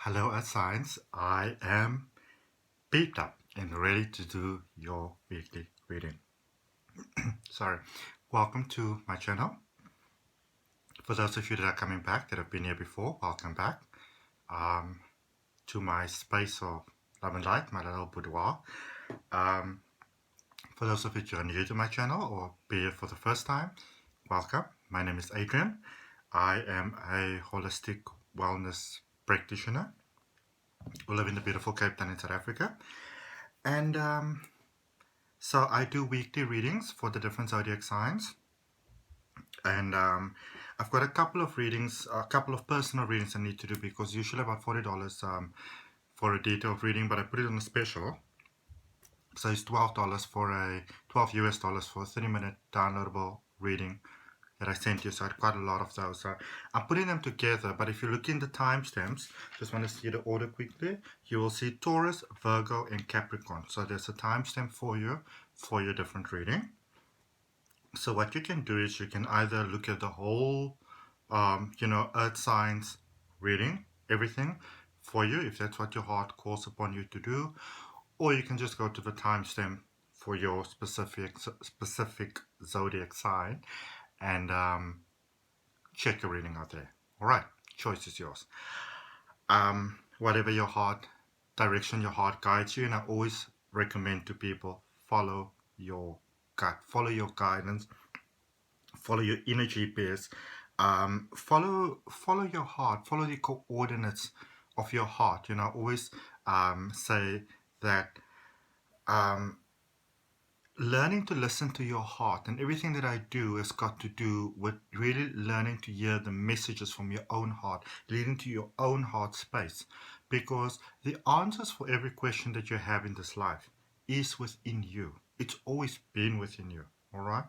Hello Earth Signs, I am beat up and ready to do your weekly reading. Sorry. Welcome to my channel. For those of you that are coming back, that have been here before, welcome back to my space of love and light, my little boudoir. For those of you that are new to my channel or be here for the first time, welcome. My name is Adrian. I am a holistic wellness practitioner who live in the beautiful Cape Town in South Africa. And so I do weekly readings for the different zodiac signs. And I've got a couple of readings, a couple of personal readings I need to do because usually about $40 for a detailed reading, but I put it on a special. So it's $12 for a $12 US dollars for a 30-minute downloadable reading that I sent you. So I had quite a lot of those. So I'm putting them together, but if you look in the timestamps, just want to see the order quickly, you will see Taurus, Virgo, and Capricorn. So there's a timestamp for you for your different reading. So what you can do is you can either look at the whole, Earth signs reading, everything for you, if that's what your heart calls upon you to do, or you can just go to the timestamp for your specific zodiac sign and check your reading out there. All right, choice is yours. Whatever your heart direction, your heart guides you, and I always recommend to people follow your gut, follow your guidance, follow your inner GPS, follow your heart, follow the coordinates of your heart. I always say that learning to listen to your heart, and everything that I do has got to do with really learning to hear the messages from your own heart, leading to your own heart space, because the answers for every question that you have in this life is within you. It's always been within you. All right.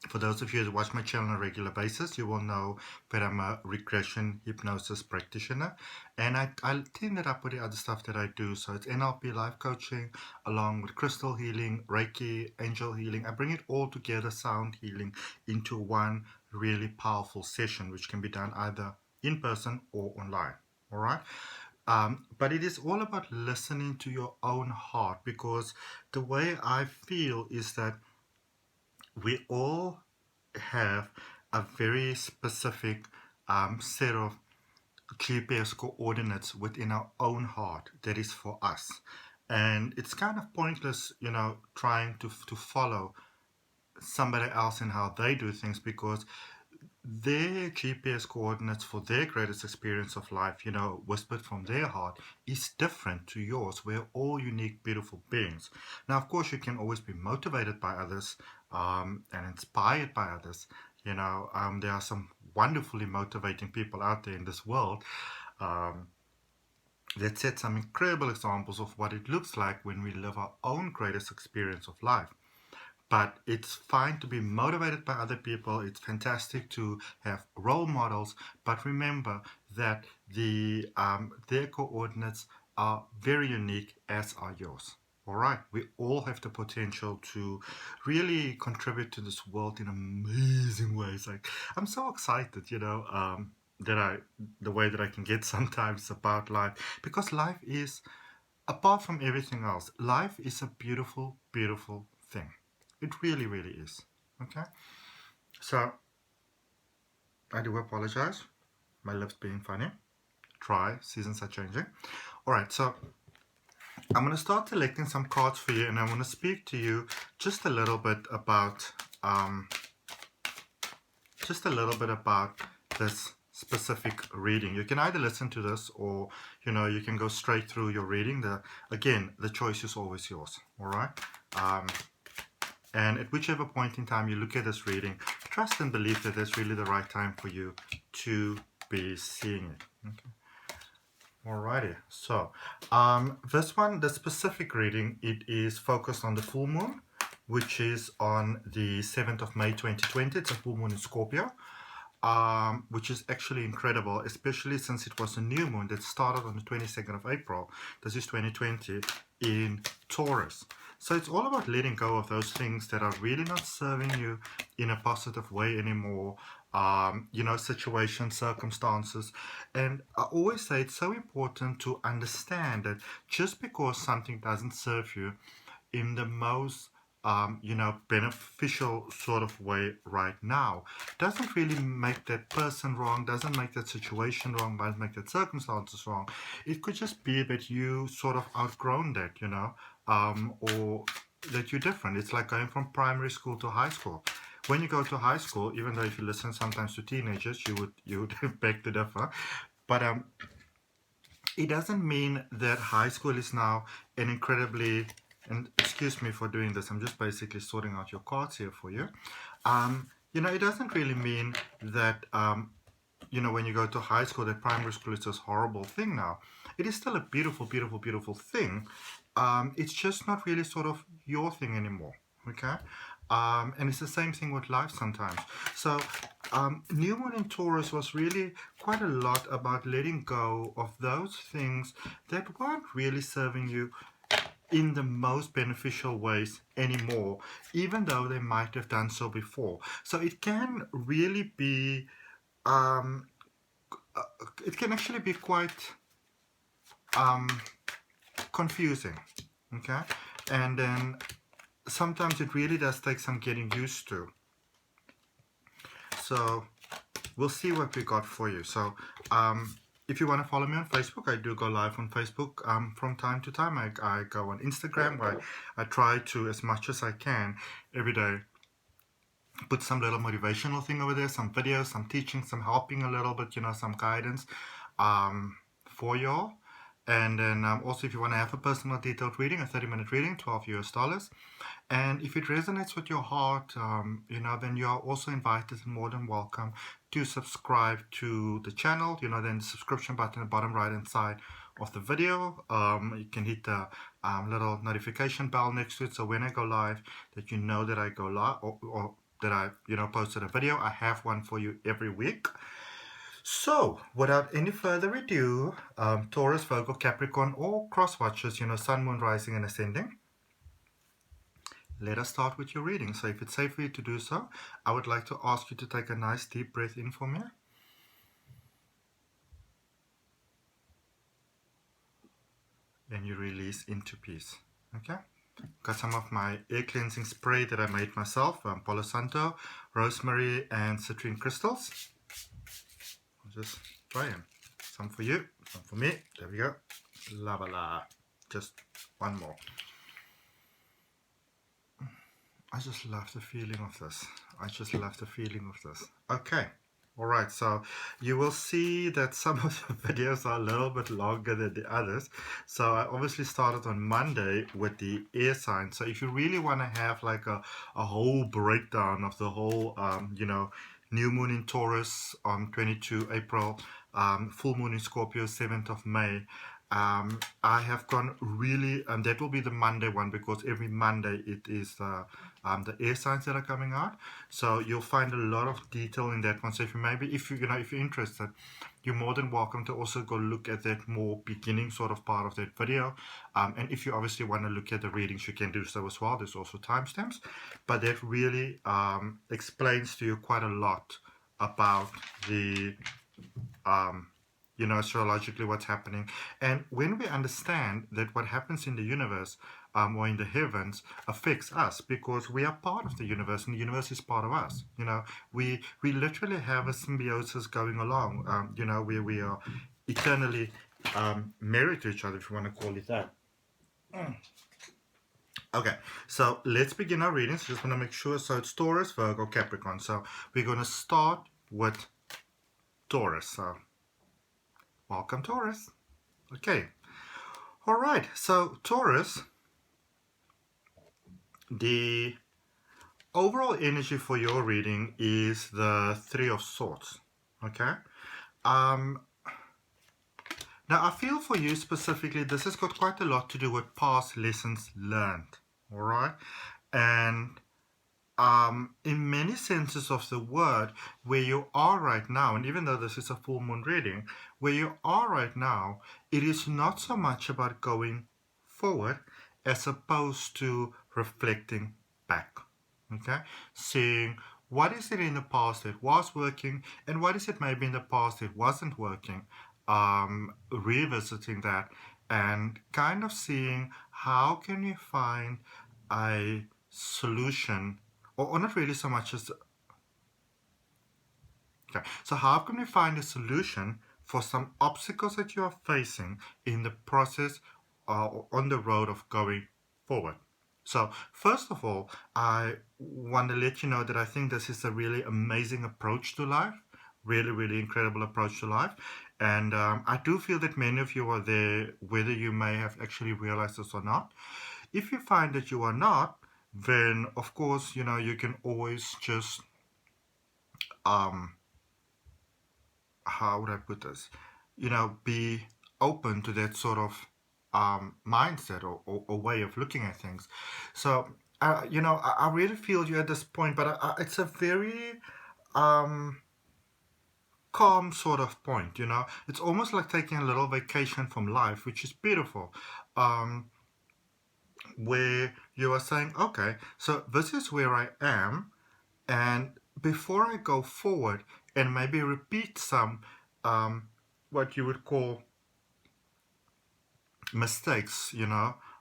For those of you that watch my channel on a regular basis, you will know that I'm a regression hypnosis practitioner, and I team that up with the other stuff that I do. So it's NLP Life coaching, along with crystal healing, Reiki, angel healing. I bring it all together, sound healing, into one really powerful session, which can be done either in person or online. All right. But it is all about listening to your own heart, because the way I feel is that we all have a very specific set of GPS coordinates within our own heart that is for us. And it's kind of pointless, trying to follow somebody else and how they do things, because their GPS coordinates for their greatest experience of life, whispered from their heart, is different to yours. We're all unique, beautiful beings. Now, of course, you can always be motivated by others and inspired by others. There are some wonderfully motivating people out there in this world that set some incredible examples of what it looks like when we live our own greatest experience of life. But it's fine to be motivated by other people. It's fantastic to have role models. But remember that their coordinates are very unique, as are yours. All right. We all have the potential to really contribute to this world in amazing ways. Like, I'm so excited, the way that I can get sometimes about life, because life is, apart from everything else, life is a beautiful, beautiful thing. It really, really is. Okay? So, I do apologize. My lips being funny. Try. Seasons are changing. Alright, so I'm going to start selecting some cards for you, and I want to speak to you just a little bit about this specific reading. You can either listen to this, or you can go straight through your reading. Again, the choice is always yours. Alright? And at whichever point in time you look at this reading, trust and believe that it's really the right time for you to be seeing it. Okay. Alrighty. So, this one, the specific reading, it is focused on the full moon, which is on the 7th of May 2020. It's a full moon in Scorpio, which is actually incredible, especially since it was a new moon that started on the 22nd of April. This is 2020 in Taurus. So it's all about letting go of those things that are really not serving you in a positive way anymore. situations, circumstances. And I always say it's so important to understand that just because something doesn't serve you in the most beneficial sort of way right now doesn't really make that person wrong, doesn't make that situation wrong, might make that circumstances wrong. It could just be that you sort of outgrown that, or that you're different. It's like going from primary school to high school. When you go to high school, even though if you listen sometimes to teenagers, you would beg to differ, but it doesn't mean that high school is now an incredibly, and excuse me for doing this, I'm just basically sorting out your cards here for you. It doesn't really mean that when you go to high school, that primary school is this horrible thing now. It is still a beautiful, beautiful, beautiful thing. It's just not really sort of your thing anymore, okay? And it's the same thing with life sometimes. So New Moon in Taurus was really quite a lot about letting go of those things that weren't really serving you in the most beneficial ways anymore, even though they might have done so before. So it can really be, it can actually be quite confusing, okay? And then sometimes it really does take some getting used to. So we'll see what we got for you. So if you want to follow me on Facebook, I do go live on Facebook from time to time. I go on Instagram, where I try to, as much as I can every day, put some little motivational thing over there, some videos, some teaching, some helping a little bit, some guidance for y'all. And then also, if you want to have a personal detailed reading, a 30-minute reading, $12 US. And if it resonates with your heart, then you are also invited and more than welcome to subscribe to the channel. Then the subscription button at the bottom right hand side of the video. You can hit the little notification bell next to it, so when I go live, that you know that I go live, or that I posted a video. I have one for you every week. So, without any further ado, Taurus, Virgo, Capricorn, or cross watchers, Sun, Moon, Rising, and Ascending, let us start with your reading. So if it's safe for you to do so, I would like to ask you to take a nice deep breath in for me. And you release into peace. Okay? Got some of my air cleansing spray that I made myself, Palo Santo, rosemary, and citrine crystals. I'll just try them. Some for you, some for me. There we go. La la la. Just one more. I just love the feeling of this. I just love the feeling of this. Okay. All right. So you will see that some of the videos are a little bit longer than the others. So I obviously started on Monday with the air sign. So if you really want to have like a whole breakdown of the whole, New Moon in Taurus on 22 April, full moon in Scorpio 7th of May. I have gone really, and that will be the Monday one, because every Monday it is the air signs that are coming out. So you'll find a lot of detail in that one. So if you're interested, you're more than welcome to also go look at that more beginning sort of part of that video. And if you obviously want to look at the readings, you can do so as well. There's also timestamps, but that really explains to you quite a lot about the astrologically what's happening. And when we understand that what happens in the universe or in the heavens affects us, because we are part of the universe and the universe is part of us. We literally have a symbiosis going along, where we are eternally married to each other, if you want to call it that. Okay, so let's begin our readings. Just want to make sure. So it's Taurus, Virgo, Capricorn. So we're going to start with Taurus. So welcome, Taurus. Okay. All right. So Taurus, the overall energy for your reading is the Three of Swords. Okay. Now I feel for you specifically, this has got quite a lot to do with past lessons learned. All right. And in many senses of the word, where you are right now, and even though this is a full moon reading, where you are right now, it is not so much about going forward as opposed to reflecting back. Okay, seeing what is it in the past that was working, and what is it maybe in the past that wasn't working. Revisiting that and kind of seeing how can you find a solution, or not really so much as okay. So how can we find a solution for some obstacles that you are facing in the process or on the road of going forward? So first of all, I want to let you know that I think this is a really amazing approach to life, really, really incredible approach to life. And I do feel that many of you are there, whether you may have actually realized this or not. If you find that you are not, then of course, you can always just um, how would I put this? Be open to that sort of mindset or way of looking at things. So, I really feel you at this point, but it's a very um, calm sort of point. It's almost like taking a little vacation from life, which is beautiful. Um, where you are saying, okay, so this is where I am, and before I go forward and maybe repeat some what you would call mistakes,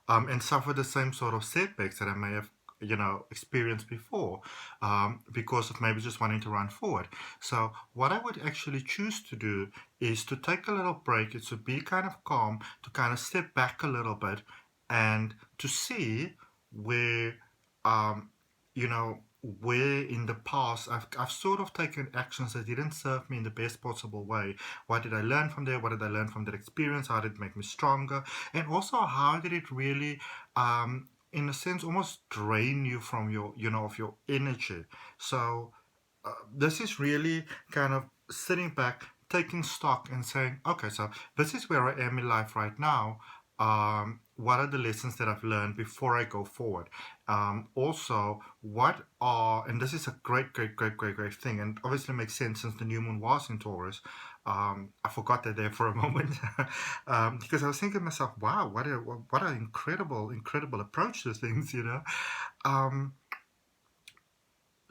and suffer the same sort of setbacks that I may have, experienced before, because of maybe just wanting to run forward. So what I would actually choose to do is to take a little break. It's to be kind of calm, to kind of step back a little bit, and to see where, you know, where in the past I've sort of taken actions that didn't serve me in the best possible way. What did I learn from there? What did I learn from that experience? How did it make me stronger? And also, how did it really, in a sense, almost drain you from your, of your energy? So this is really kind of sitting back, taking stock, and saying, okay, so this is where I am in life right now. What are the lessons that I've learned before I go forward? Also, and this is a great, great, great, great, great thing, and obviously makes sense since the new moon was in Taurus. I forgot that there for a moment because I was thinking to myself, wow, what an incredible, incredible approach to things. Um,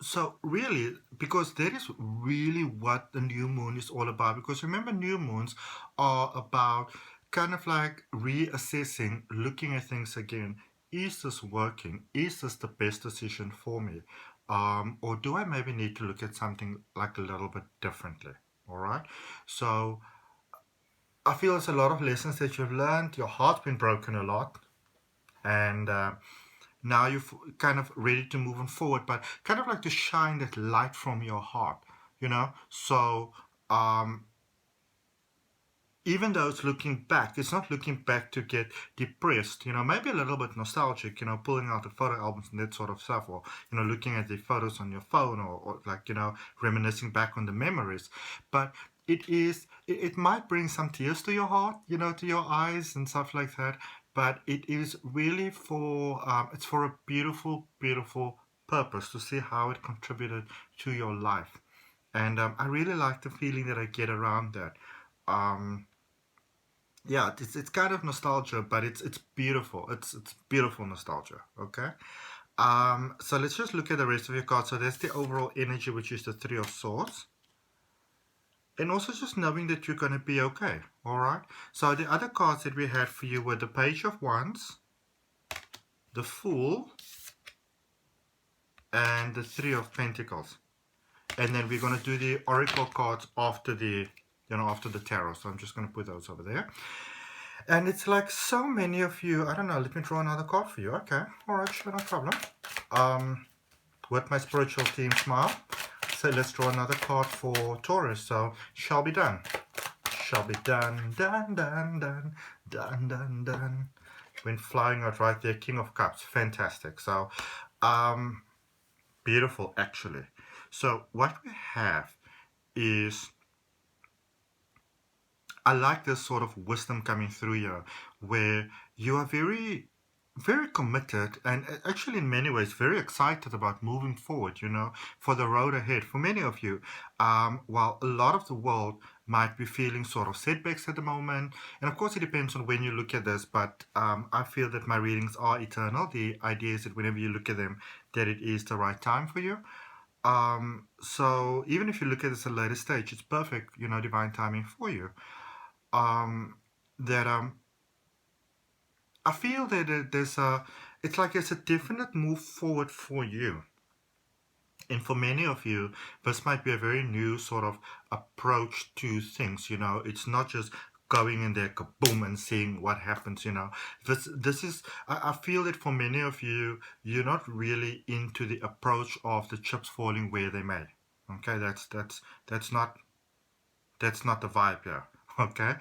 so really, because that is really what the new moon is all about. Because remember, new moons are about kind of like reassessing, looking at things again. Is this working? Is this the best decision for me? Or do I maybe need to look at something like a little bit differently? All right. So I feel there's a lot of lessons that you've learned. Your heart's been broken a lot, and now you're kind of ready to move on forward, but kind of like to shine that light from your heart. So even though it's looking back, it's not looking back to get depressed, maybe a little bit nostalgic, pulling out the photo albums and that sort of stuff, or looking at the photos on your phone, or like reminiscing back on the memories. But it might bring some tears to your heart, to your eyes and stuff like that, but it is really it's for a beautiful, beautiful purpose, to see how it contributed to your life. And I really like the feeling that I get around that. Yeah, it's kind of nostalgia, but it's beautiful. It's beautiful nostalgia. Okay. So let's just look at the rest of your cards. So that's the overall energy, which is the Three of Swords. And also just knowing that you're going to be okay. All right. So the other cards that we had for you were the Page of Wands, the Fool, and the Three of Pentacles. And then we're going to do the Oracle cards after the Tarot. So I'm just going to put those over there. And it's like so many of you, I don't know, let me draw another card for you. Okay, all right, sure, no problem. With my spiritual team smile. So let's draw another card for Taurus. So, shall be done. Shall be done, done, done, done, done, done, done. When flying out right there, King of Cups, fantastic. So, beautiful actually. So, what we have is, I like this sort of wisdom coming through here, where you are very, very committed and actually in many ways very excited about moving forward, for the road ahead. For many of you, while a lot of the world might be feeling sort of setbacks at the moment, and of course it depends on when you look at this, but I feel that my readings are eternal. The idea is that whenever you look at them, that it is the right time for you. So even if you look at this at a later stage, it's perfect, divine timing for you. That I feel that it's like it's a definite move forward for you. And for many of you, this might be a very new sort of approach to things. It's not just going in there kaboom and seeing what happens. This is I feel that for many of you, you're not really into the approach of the chips falling where they may. Okay, that's not the vibe here. Okay,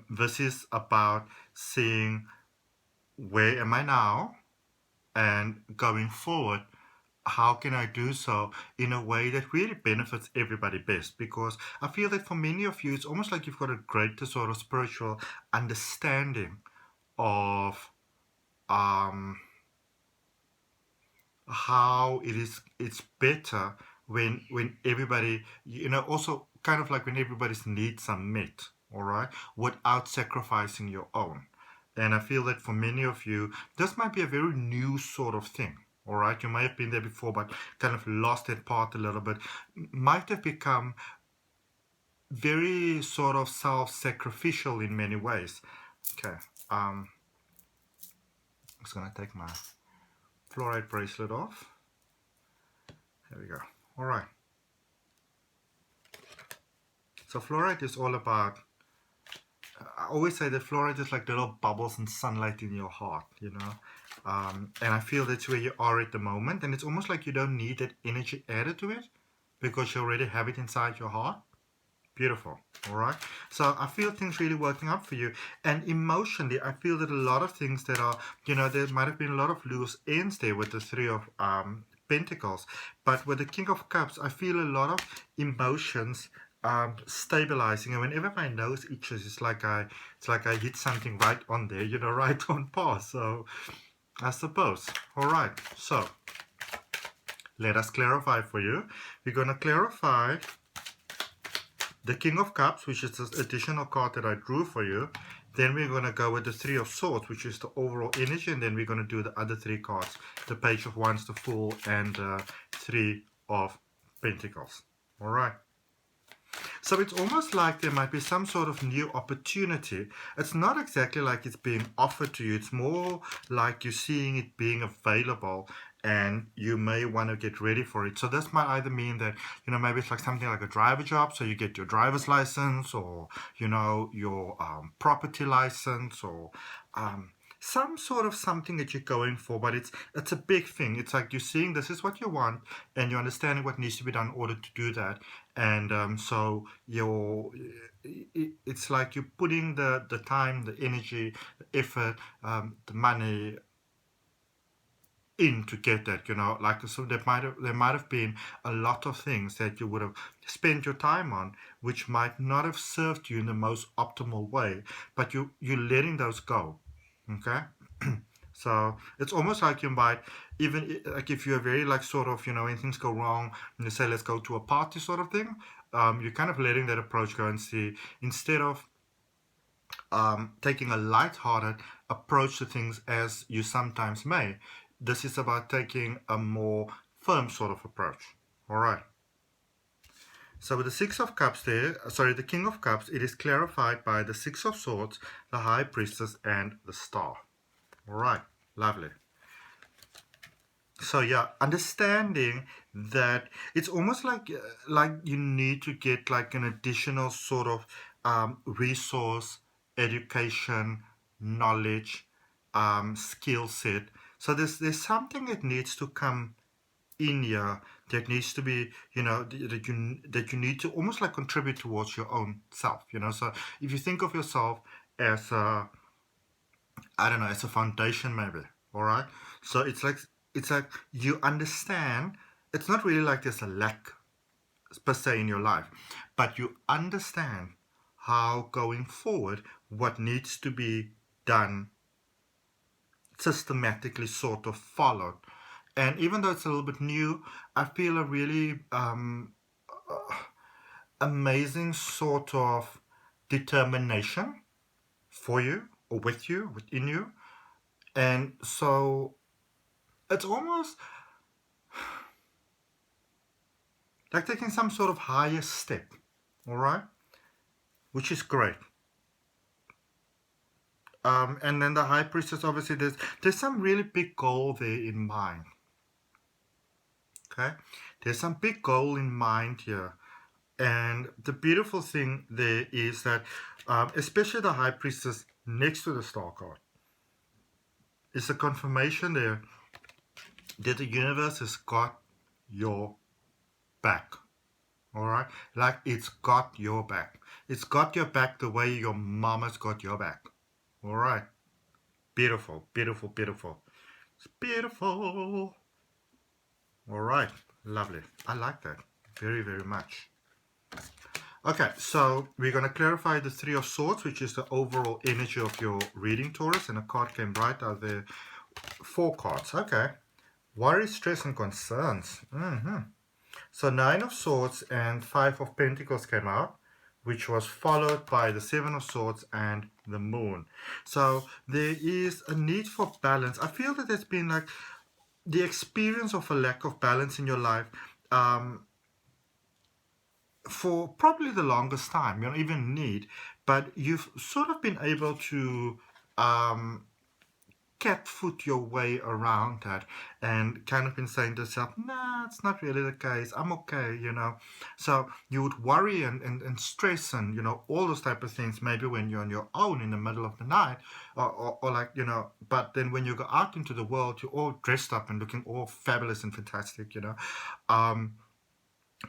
this is about seeing where am I now, and going forward, how can I do so in a way that really benefits everybody best? Because I feel that for many of you, it's almost like you've got a greater sort of spiritual understanding of um, how it's better when everybody, also kind of like when everybody's needs are met, all right, without sacrificing your own. And I feel that for many of you, this might be a very new sort of thing. All right, you may have been there before, but kind of lost that part a little bit. Might have become very sort of self-sacrificial in many ways. Okay, I'm just gonna take my fluoride bracelet off. There we go. All right. So fluoride is all about. I always say that fluoride is like little bubbles and sunlight in your heart, and I feel that's where you are at the moment. And it's almost like you don't need that energy added to it because you already have it inside your heart. Beautiful. All right. So I feel things really working out for you. And emotionally, I feel that a lot of things that are, there might have been a lot of loose ends there with the Three of Pentacles. But with the King of Cups, I feel a lot of emotions stabilizing. And whenever my nose itches, it's like I hit something right on there, right on par. So I suppose. All right. So let us clarify for you. We're going to clarify the King of Cups, which is this additional card that I drew for you. Then we're going to go with the Three of Swords, which is the overall energy. And then we're going to do the other three cards. The Page of Wands, the Fool, and the Three of Pentacles. All right. So it's almost like there might be some sort of new opportunity. It's not exactly like it's being offered to you. It's more like you're seeing it being available, and you may want to get ready for it. So this might either mean that, maybe it's like something like a driver job. So you get your driver's license, or, your property license, or some sort of something that you're going for, but it's a big thing. It's like you're seeing this is what you want, and you're understanding what needs to be done in order to do that. And so it's like you're putting the time, the energy, the effort, the money in to get that, like, so there might have been a lot of things that you would have spent your time on, which might not have served you in the most optimal way, but you're letting those go. Okay. So it's almost like you might, even like if you're very like sort of, when things go wrong and you say let's go to a party sort of thing, you're kind of letting that approach go and see, instead of taking a light-hearted approach to things as you sometimes may, this is about taking a more firm sort of approach. All right. So with the Six of Cups there, the King of Cups, it is clarified by the Six of Swords, the High Priestess, and the Star. All right, lovely. So yeah, understanding that it's almost like you need to get like an additional sort of resource, education, knowledge, skill set. So there's something that needs to come in here, that needs to be, that you need to almost like contribute towards your own self. So if you think of yourself as a, I don't know, as a foundation maybe. All right. So it's like you understand. It's not really like there's a lack per se in your life, but you understand how going forward what needs to be done, systematically sort of followed. And even though it's a little bit new, I feel a really amazing sort of determination for you, or with you, within you. And so it's almost, like taking some sort of higher step, all right, which is great. And then the High Priestess, obviously, there's some really big goal there in mind. Okay, there's some big goal in mind here, and the beautiful thing there is that, especially the High Priestess next to the Star card, is a confirmation there that the universe has got your back. All right, like it's got your back. It's got your back the way your mama's got your back. All right, beautiful, beautiful, beautiful. It's beautiful. All right, lovely. I like that very, very much. Okay, so we're going to clarify the Three of Swords, which is the overall energy of your reading, Taurus, and a card came right out there. 4 cards. Okay, worry, stress, and concerns. So 9 of Swords and 5 of Pentacles came out, which was followed by the 7 of Swords and the Moon. So there is a need for balance. I feel that there's been like the experience of a lack of balance in your life for probably the longest time. You don't even need, but you've sort of been able to catfoot your way around that and kind of been saying to yourself, nah, it's not really the case, I'm okay, you know. So you would worry and stress and, you know, all those type of things maybe when you're on your own in the middle of the night, or like, you know, but then when you go out into the world, you're all dressed up and looking all fabulous and fantastic, you know.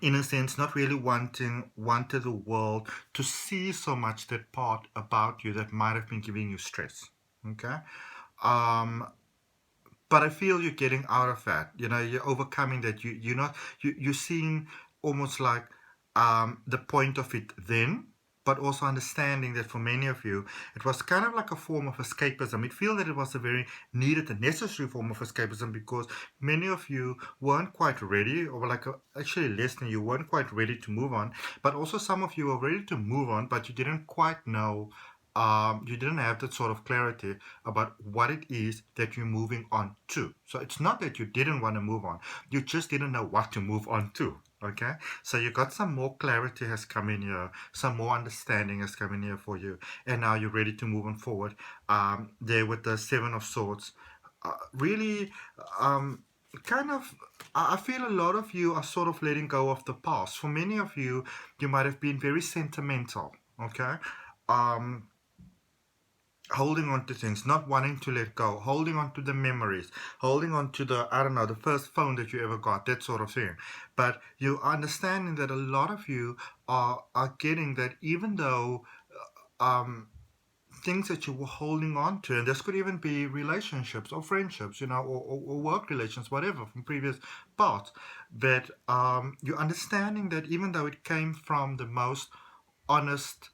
In a sense, not really wanted the world to see so much that part about you that might have been giving you stress. Okay. But I feel you're getting out of that. You know, you're overcoming that. You're seeing almost like the point of it then, but also understanding that for many of you, it was kind of like a form of escapism. It feels that it was a very needed and necessary form of escapism because many of you weren't quite ready, or like actually less than you weren't quite ready to move on. But also some of you were ready to move on, but you didn't quite know. You didn't have that sort of clarity about what it is that you're moving on to. So it's not that you didn't want to move on, you just didn't know what to move on to. Okay, so you got some more clarity has come in here, some more understanding has come in here for you, and now you're ready to move on forward. There with the 7 of Swords, really, kind of, I feel a lot of you are sort of letting go of the past. For many of you, you might have been very sentimental. Okay. Holding on to things, not wanting to let go, holding on to the memories, holding on to the, I don't know, the first phone that you ever got, that sort of thing. But you understanding that a lot of you are getting that even though things that you were holding on to, and this could even be relationships or friendships, you know, or work relations, whatever, from previous parts, that you're understanding that even though it came from the most honest,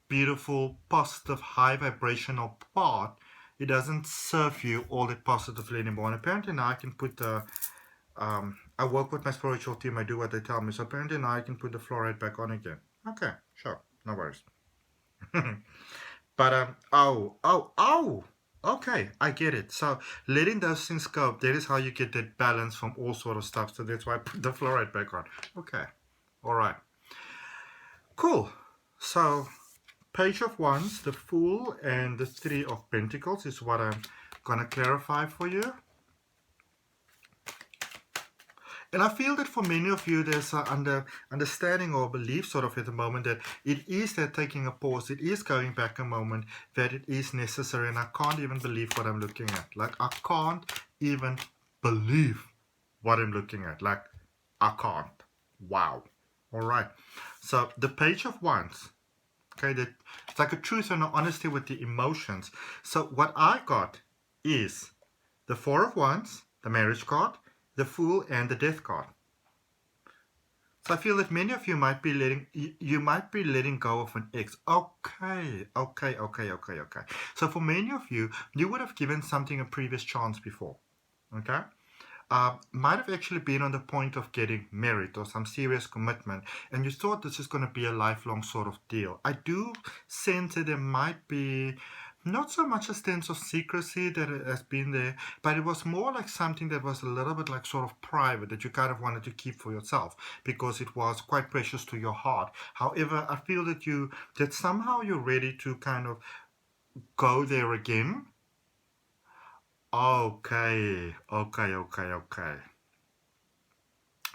beautiful, positive, high vibrational part, it doesn't serve you all that positively anymore. And apparently now I can put the, I work with my spiritual team, I do what they tell me. So apparently now I can put the fluoride back on again. Okay, sure, no worries. But, okay, I get it. So letting those things go, that is how you get that balance from all sort of stuff. So that's why I put the fluoride back on. Okay, all right. Cool. So Page of Wands, the Fool, and the 3 of Pentacles is what I'm going to clarify for you. And I feel that for many of you, there's an understanding or belief sort of at the moment that it is that taking a pause, it is going back a moment, that it is necessary. And I can't even believe what I'm looking at. Like, I can't even believe what I'm looking at. Like, I can't. Wow. All right. So the Page of Wands. Okay, that it's like a truth and an honesty with the emotions. So what I got is the 4 of Wands, the Marriage card, the Fool, and the Death card. So I feel that many of you might be letting go of an ex. Okay. So for many of you, you would have given something a previous chance before. Okay. Might have actually been on the point of getting married or some serious commitment, and you thought this is going to be a lifelong sort of deal. I do sense that there might be not so much a sense of secrecy that it has been there, but it was more like something that was a little bit like sort of private that you kind of wanted to keep for yourself because it was quite precious to your heart. However, I feel that somehow you're ready to kind of go there again. Okay, okay, okay, okay.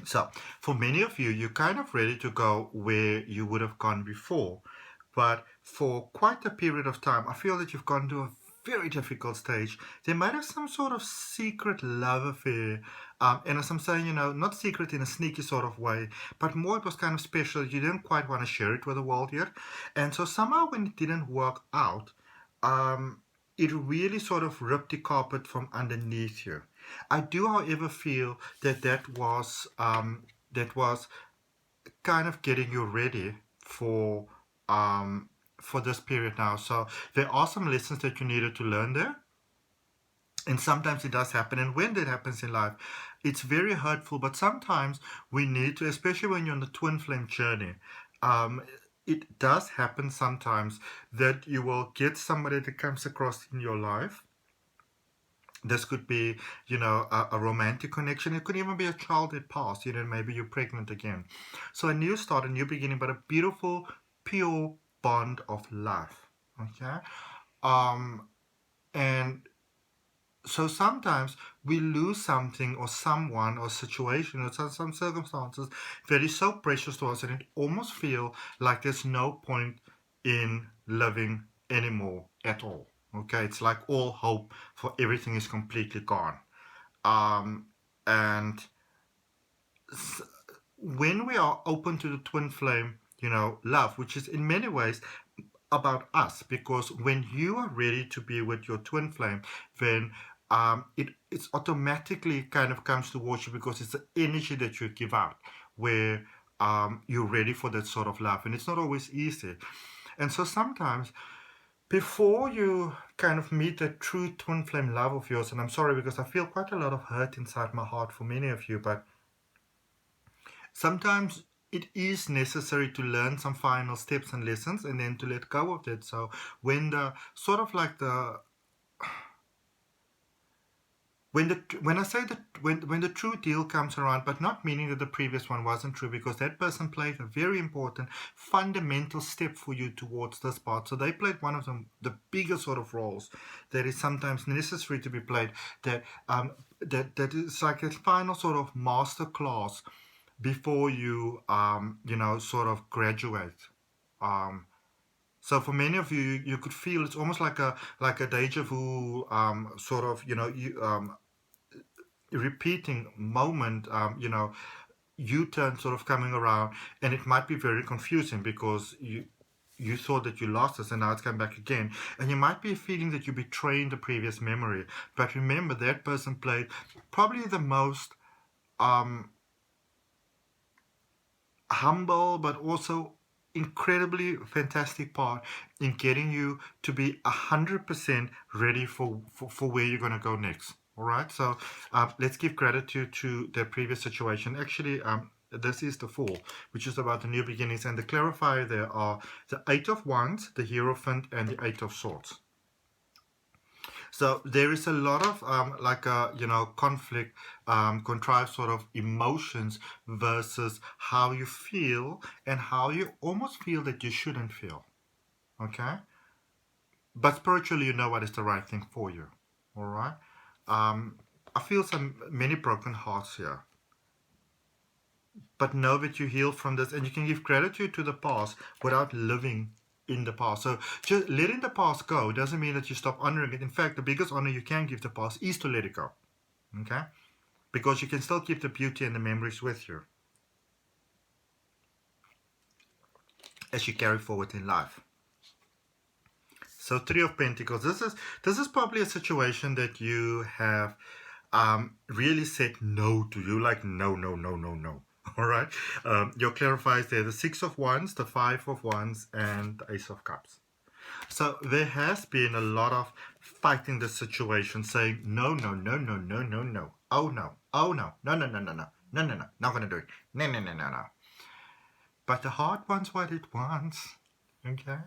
So, for many of you, you're kind of ready to go where you would have gone before. But for quite a period of time, I feel that you've gone to a very difficult stage. There might have some sort of secret love affair. And as I'm saying, not secret in a sneaky sort of way, but more it was kind of special. You didn't quite want to share it with the world yet. And so somehow when it didn't work out, um, it really sort of ripped the carpet from underneath you. I do, however, feel that was kind of getting you ready um, for this period now. So there are some lessons that you needed to learn there, and sometimes it does happen. And when that happens in life, it's very hurtful. But sometimes we need to, especially when you're on the twin flame journey. Um, it does happen sometimes that you will get somebody that comes across in your life. This could be, a romantic connection. It could even be a child that passed, maybe you're pregnant again. So a new start, a new beginning, but a beautiful, pure bond of life. Okay? Um, and so sometimes we lose something or someone or situation or some circumstances that is so precious to us and it almost feel like there's no point in living anymore at all. Okay, it's like all hope for everything is completely gone. Um, and when we are open to the twin flame, love, which is in many ways about us, because when you are ready to be with your twin flame, then it's automatically kind of comes towards you because it's the energy that you give out where you're ready for that sort of love, and it's not always easy. And so sometimes before you kind of meet that true twin flame love of yours, and I'm sorry because I feel quite a lot of hurt inside my heart for many of you, but sometimes it is necessary to learn some final steps and lessons and then to let go of it. So when the sort of like the when I say that when the true deal comes around, but not meaning that the previous one wasn't true, because that person played a very important fundamental step for you towards this part. So they played one of the bigger sort of roles that is sometimes necessary to be played. That is like a final sort of master class before you sort of graduate. So for many of you, you could feel it's almost like a deja vu sort of repeating moment, U-turn sort of coming around, and it might be very confusing because you thought that you lost this and now it's come back again, and you might be feeling that you're betraying the previous memory. But remember, that person played probably the most humble but also incredibly fantastic part in getting you to be 100% ready for where you're going to go next. All right, so let's give gratitude to the previous situation. Actually, this is the Fool, which is about the new beginnings, and the clarifier there are the Eight of Wands, the Hierophant, and the Eight of Swords. So there is a lot of conflict, contrived sort of emotions versus how you feel and how you almost feel that you shouldn't feel. Okay, but spiritually, you know what is the right thing for you. All right. I feel many broken hearts here, but know that you heal from this, and you can give gratitude to the past without living in the past. So just letting the past go doesn't mean that you stop honoring it. In fact, the biggest honor you can give the past is to let it go. Okay? Because you can still keep the beauty and the memories with you as you carry forward in life. So Three of Pentacles. This is probably a situation that you have really said no to. You like no, no, no, no, no. All right. Your clarifiers there: the Six of Wands, the Five of Wands, and the Ace of Cups. So there has been a lot of fighting the situation, saying no, no, no, no, no, no, no. Oh no, oh no, no, no, no, no, no, no, no, no, not gonna do it. No, no. But the heart wants what it wants. Okay.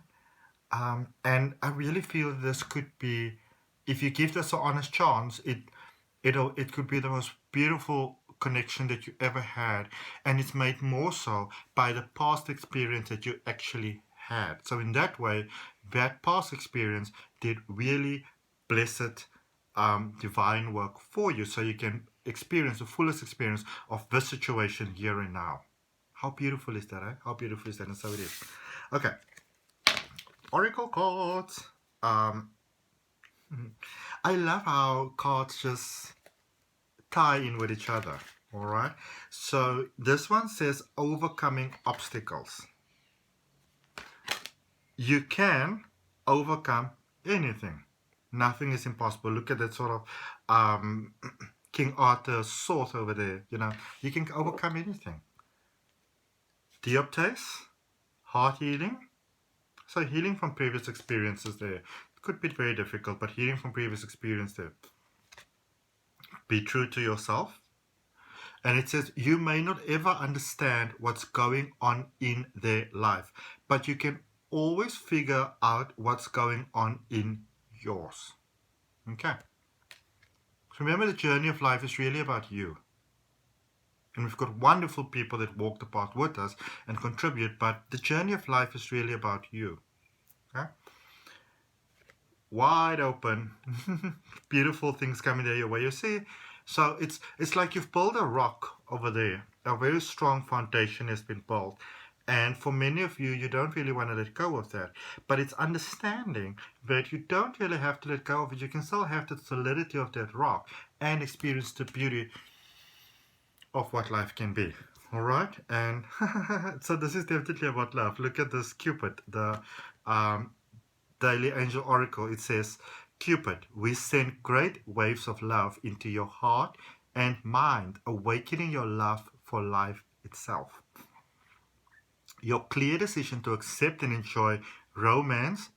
And I really feel this could be, if you give this an honest chance, it could be the most beautiful connection that you ever had, and it's made more so by the past experience that you actually had. So in that way, that past experience did really blessed divine work for you, so you can experience the fullest experience of this situation here and now. How beautiful is that, eh? How beautiful is that? And so it is. Okay. Oracle cards. I love how cards just tie in with each other. All right. So this one says overcoming obstacles. You can overcome anything. Nothing is impossible. Look at that sort of King Arthur's sword over there. You know, you can overcome anything. Dioptes, heart healing. So healing from previous experiences there. It could be very difficult, but healing from previous experience there. Be true to yourself. And it says you may not ever understand what's going on in their life, but you can always figure out what's going on in yours. Okay. So remember, the journey of life is really about you. And we've got wonderful people that walk the path with us and contribute, but the journey of life is really about you. Okay? Wide open, beautiful things coming there your way. You see, so it's like you've built a rock over there. A very strong foundation has been built. And for many of you, you don't really want to let go of that. But it's understanding that you don't really have to let go of it. You can still have the solidity of that rock and experience the beauty of what life can be. All right? And so this is definitely about love. Look at this Cupid, the Daily Angel Oracle. It says, Cupid, we send great waves of love into your heart and mind, awakening your love for life itself. Your clear decision to accept and enjoy romance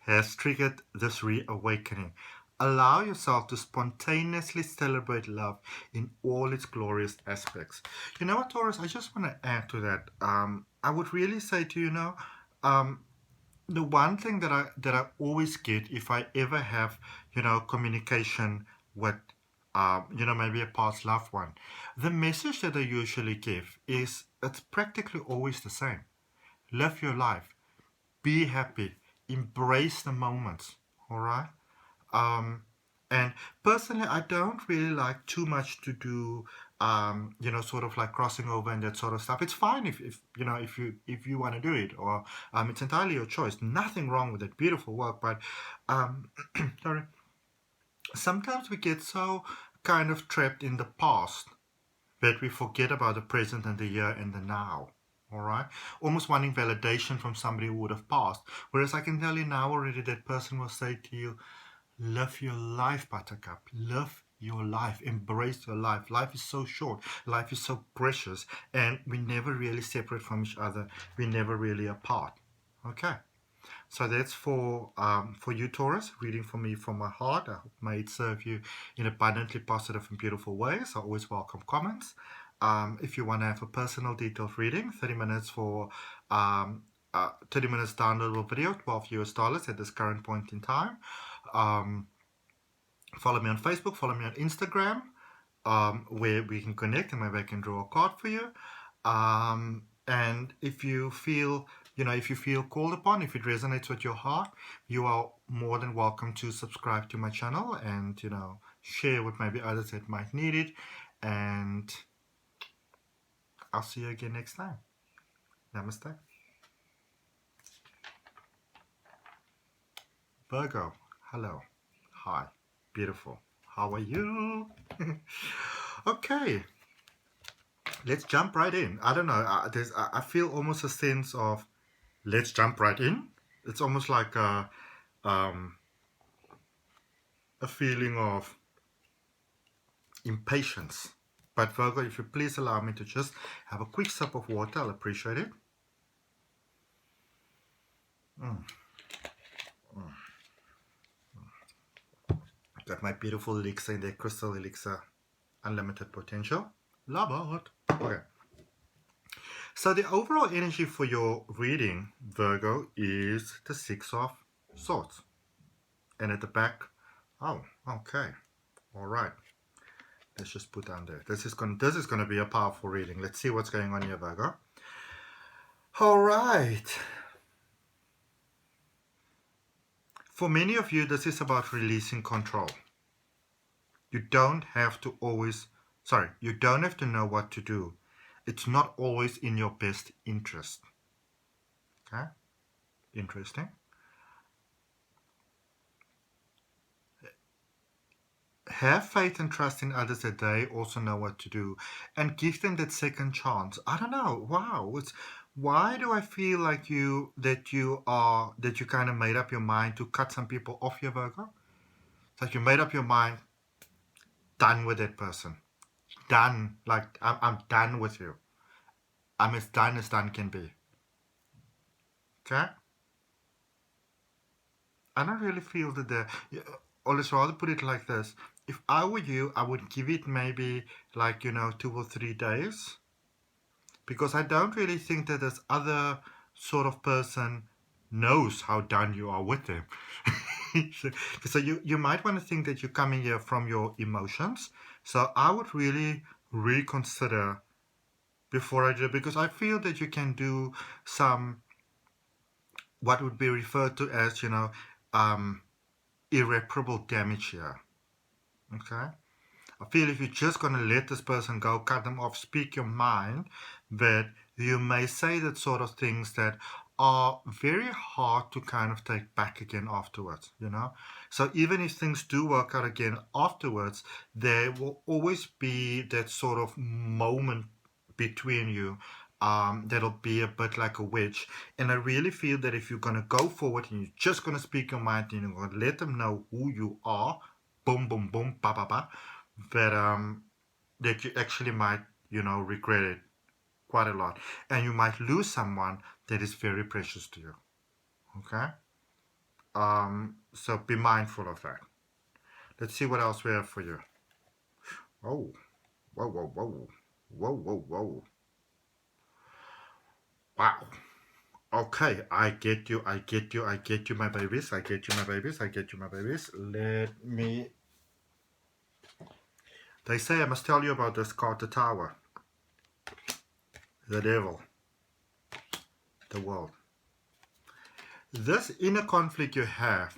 has triggered this reawakening. Allow yourself to spontaneously celebrate love in all its glorious aspects. You know what, Taurus? I just want to add to that. I would really say to you now, the one thing that I always get if I ever have, communication with, maybe a past loved one, the message that I usually give is it's practically always the same. Live your life. Be happy. Embrace the moments. All right? And personally, I don't really like too much to do, sort of like crossing over and that sort of stuff. It's fine if you want to do it, or it's entirely your choice. Nothing wrong with it. Beautiful work, but sorry. Sometimes we get so kind of trapped in the past that we forget about the present and the here and the now. All right, almost wanting validation from somebody who would have passed. Whereas I can tell you now already, that person will say to you, live your life, Buttercup. Live your life. Embrace your life. Life is so short. Life is so precious. And we never really separate from each other. We're never really apart. Okay. So that's for you, Taurus. Reading for me from my heart. I hope may it serve you in abundantly positive and beautiful ways. I always welcome comments. If you want to have a personal detailed reading, 30 minutes for 30 minutes downloadable video, $12 at this current point in time. Follow me on Facebook, follow me on Instagram, where we can connect and maybe I can draw a card for you. And if you feel, called upon, if it resonates with your heart, you are more than welcome to subscribe to my channel and, share with maybe others that might need it. And I'll see you again next time. Namaste. Virgo, hello. Hi. Beautiful. How are you? Okay. Let's jump right in. I don't know. I feel almost a sense of let's jump right in. It's almost like a feeling of impatience. But Virgo, if you please allow me to just have a quick sip of water, I'll appreciate it. Got my beautiful elixir in there, crystal elixir, unlimited potential. Love it. Okay. So the overall energy for your reading, Virgo, is the Six of Swords. And at the back, oh, okay, all right. Let's just put down there. This is gonna be a powerful reading. Let's see what's going on here, Virgo. All right. For many of you, this is about releasing control. You don't have to you don't have to know what to do. It's not always in your best interest. Okay? Interesting. Have faith and trust in others that they also know what to do, and give them that second chance. I don't know. Wow. Why do I feel like you kind of made up your mind to cut some people off your Virgo? It's like you made up your mind, done with that person. Done. Like I'm done with you. I'm as done can be. Okay? I don't really feel that or let's rather put it like this. If I were you, I would give it maybe like, 2 or 3 days. Because I don't really think that this other sort of person knows how done you are with them. So you might want to think that you're coming here from your emotions. So I would really reconsider before I do it, because I feel that you can do some what would be referred to as, irreparable damage here. Okay? I feel if you're just going to let this person go, cut them off, speak your mind, that you may say that sort of things that are very hard to kind of take back again afterwards, So even if things do work out again afterwards, there will always be that sort of moment between you that'll be a bit like a wedge. And I really feel that if you're going to go forward and you're just going to speak your mind and you're going to let them know who you are, boom, boom, boom, ba, ba, ba, that you actually might, regret it quite a lot. And you might lose someone that is very precious to you. Okay? So be mindful of that. Let's see what else we have for you. Oh, whoa, whoa, whoa. Whoa, whoa, whoa. Wow. Okay, I get you, my babies. I get you, my babies. They say I must tell you about this card, the Tower. The Devil. The World. This inner conflict you have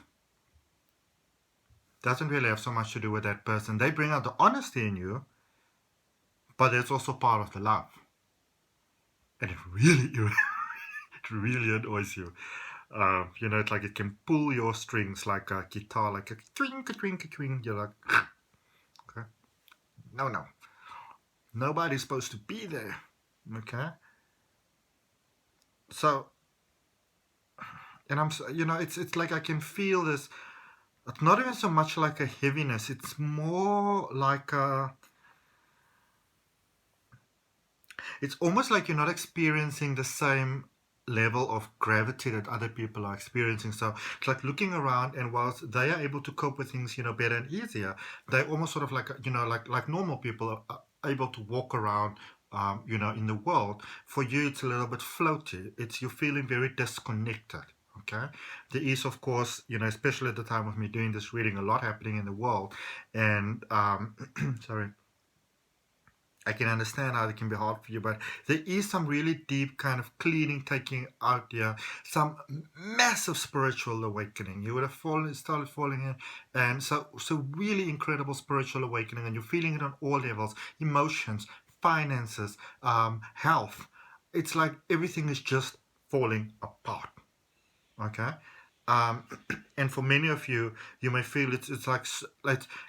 doesn't really have so much to do with that person. They bring out the honesty in you, but it's also part of the love. And it really annoys you. It's like it can pull your strings like a guitar, like a twing. You're like, okay, no. Nobody's supposed to be there, okay? So, and it's like I can feel this. It's not even so much like a heaviness. It's more like it's almost like you're not experiencing the same level of gravity that other people are experiencing. So it's like looking around, and whilst they are able to cope with things, better and easier, they're almost sort of like, like normal people are able to walk around, in the world. For you, it's a little bit floaty. You're feeling very disconnected. Okay, there is, of course, especially at the time of me doing this reading, a lot happening in the world, and sorry. I can understand how it can be hard for you, but there is some really deep kind of cleaning taking out there, some massive spiritual awakening. You would have started falling in, and so really incredible spiritual awakening, and you're feeling it on all levels: emotions, finances, health. It's like everything is just falling apart. Okay. And for many of you, you may feel it's like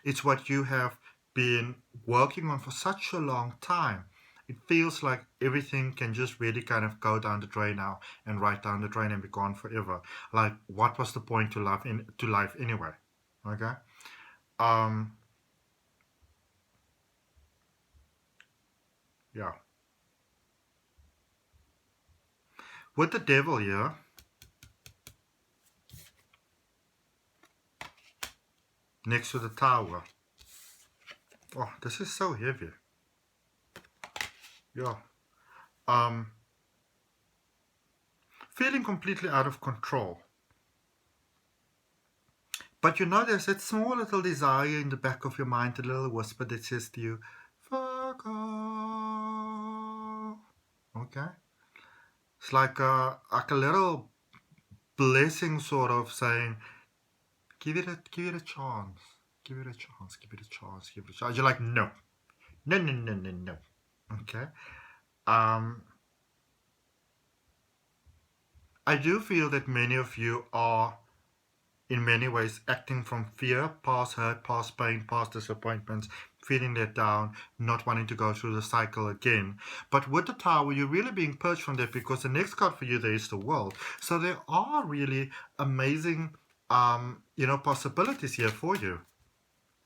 it's what you have been working on for such a long time. It feels like everything can just really kind of go down the drain now, and right down the drain and be gone forever. Like, what was the point to life anyway? Okay. Yeah. With the Devil here, next to the Tower. Oh, this is so heavy. Yeah. feeling completely out of control. But you know, there's that small little desire in the back of your mind, a little whisper that says to you, fuck off. Okay? It's like a little blessing sort of saying, give it a chance. Give it a chance, give it a chance, give it a chance. You're like, no. No, no, no, no, no. Okay? I do feel that many of you are in many ways acting from fear, past hurt, past pain, past disappointments, feeling let down, not wanting to go through the cycle again. But with the Tower, you're really being purged from that, because the next card for you there is the World. So there are really amazing possibilities here for you.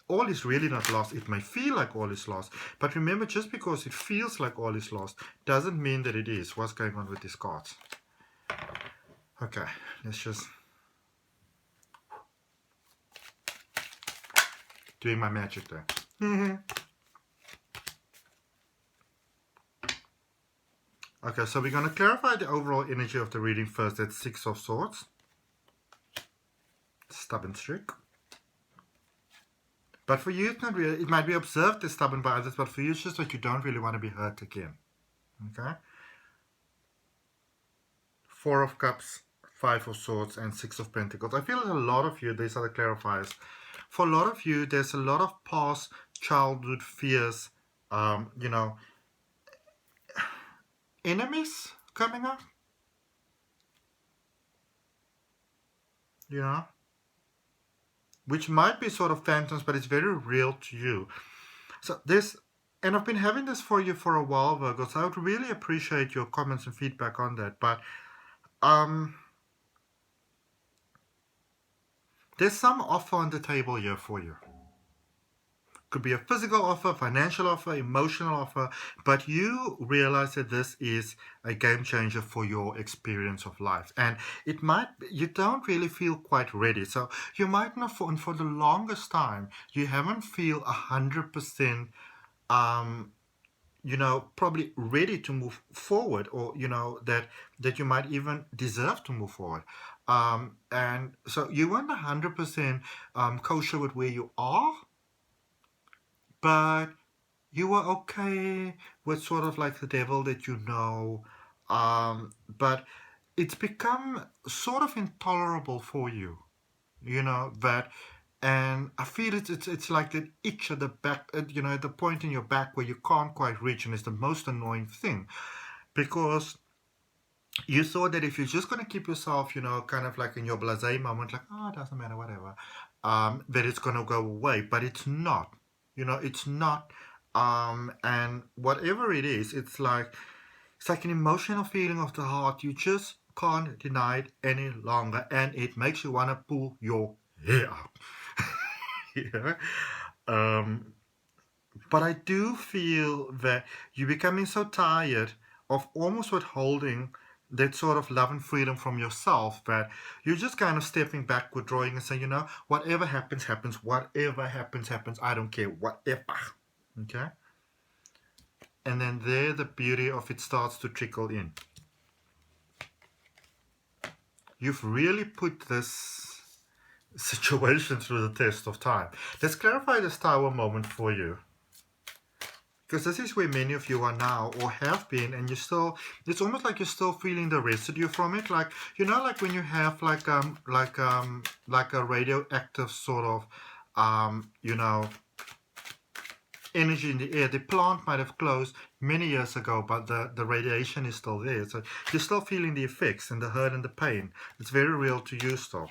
All is really not lost. It may feel like all is lost, but remember, just because it feels like all is lost doesn't mean that it is. What's going on with these cards? Okay, let's just doing my magic there. Okay, so we're going to clarify the overall energy of the reading first. That's Six of Swords. Stubborn streak. But for you, it's not really. It might be observed as stubborn by others, but for you, it's just that you don't really want to be hurt again. Okay? Four of Cups, Five of Swords, and Six of Pentacles. I feel that a lot of you, these are the clarifiers. For a lot of you, there's a lot of past childhood fears, enemies coming up. Which might be sort of phantoms, but it's very real to you. So this, and I've been having this for you for a while, Virgo, so I would really appreciate your comments and feedback on that. But there's some offer on the table here for you. Could be a physical offer, financial offer, emotional offer, but you realize that this is a game changer for your experience of life. And it might, you don't really feel quite ready. So you might not, for the longest time, you haven't feel 100%, probably ready to move forward, or, that you might even deserve to move forward. And so you weren't 100% kosher with where you are, but you were okay with sort of like the devil that you know, but it's become sort of intolerable for you, that, and I feel it's like that itch at the back, at the point in your back where you can't quite reach, and it's the most annoying thing, because you thought that if you're just going to keep yourself, kind of like in your blasé moment, like, oh, it doesn't matter, whatever, that it's going to go away, but it's not. It's not. And whatever it is, it's like an emotional feeling of the heart. You just can't deny it any longer, and it makes you want to pull your hair out. But I do feel that you're becoming so tired of almost withholding that sort of love and freedom from yourself, that you're just kind of stepping back, withdrawing, and saying, whatever happens, happens. Whatever happens, happens. I don't care. Whatever. Okay? And then there, the beauty of it starts to trickle in. You've really put this situation through the test of time. Let's clarify this Tower moment for you. Because this is where many of you are now, or have been, and it's almost like you're still feeling the residue from it. Like, like when you have like a radioactive sort of, energy in the air. The plant might have closed many years ago, but the radiation is still there. So you're still feeling the effects and the hurt and the pain. It's very real to you still.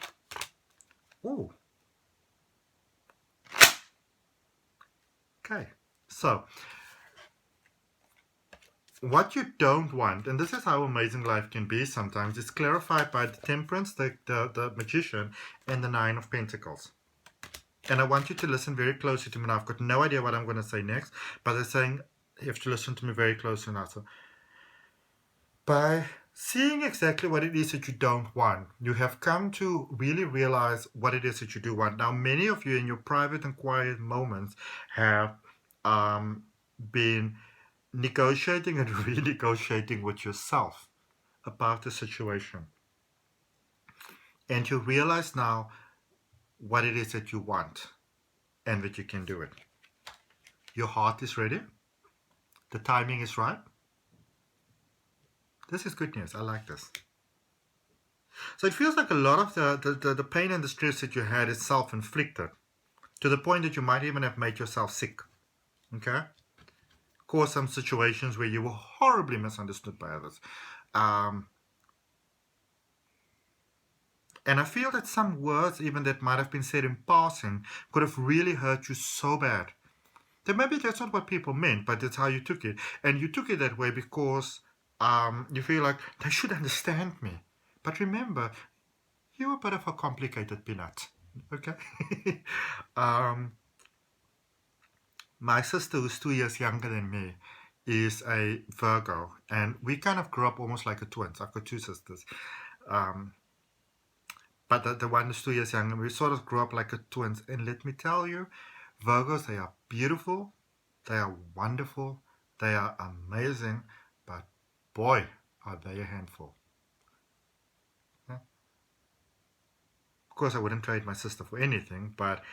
Ooh. Okay. So what you don't want, and this is how amazing life can be sometimes, is clarified by the Temperance, the Magician, and the Nine of Pentacles. And I want you to listen very closely to me now. I've got no idea what I'm going to say next, but they're saying you have to listen to me very closely now. So, by seeing exactly what it is that you don't want, you have come to really realize what it is that you do want. Now, many of you in your private and quiet moments have been negotiating and renegotiating with yourself about the situation. And you realize now what it is that you want and that you can do it. Your heart is ready. The timing is right. This is good news. I like this. So it feels like a lot of the pain and the stress that you had is self-inflicted, to the point that you might even have made yourself sick. Okay? Caused some situations where you were horribly misunderstood by others. And I feel that some words even that might have been said in passing could have really hurt you so bad. Then maybe that's not what people meant, but that's how you took it. And you took it that way because you feel like they should understand me. But remember, you're a bit of a complicated peanut. Okay? My sister, who's 2 years younger than me, is a Virgo. And we kind of grew up almost like a twins. I've got two sisters. But the one who's 2 years younger, we sort of grew up like a twins. And let me tell you, Virgos, they are beautiful, they are wonderful, they are amazing, but boy, are they a handful. Yeah. Of course, I wouldn't trade my sister for anything, but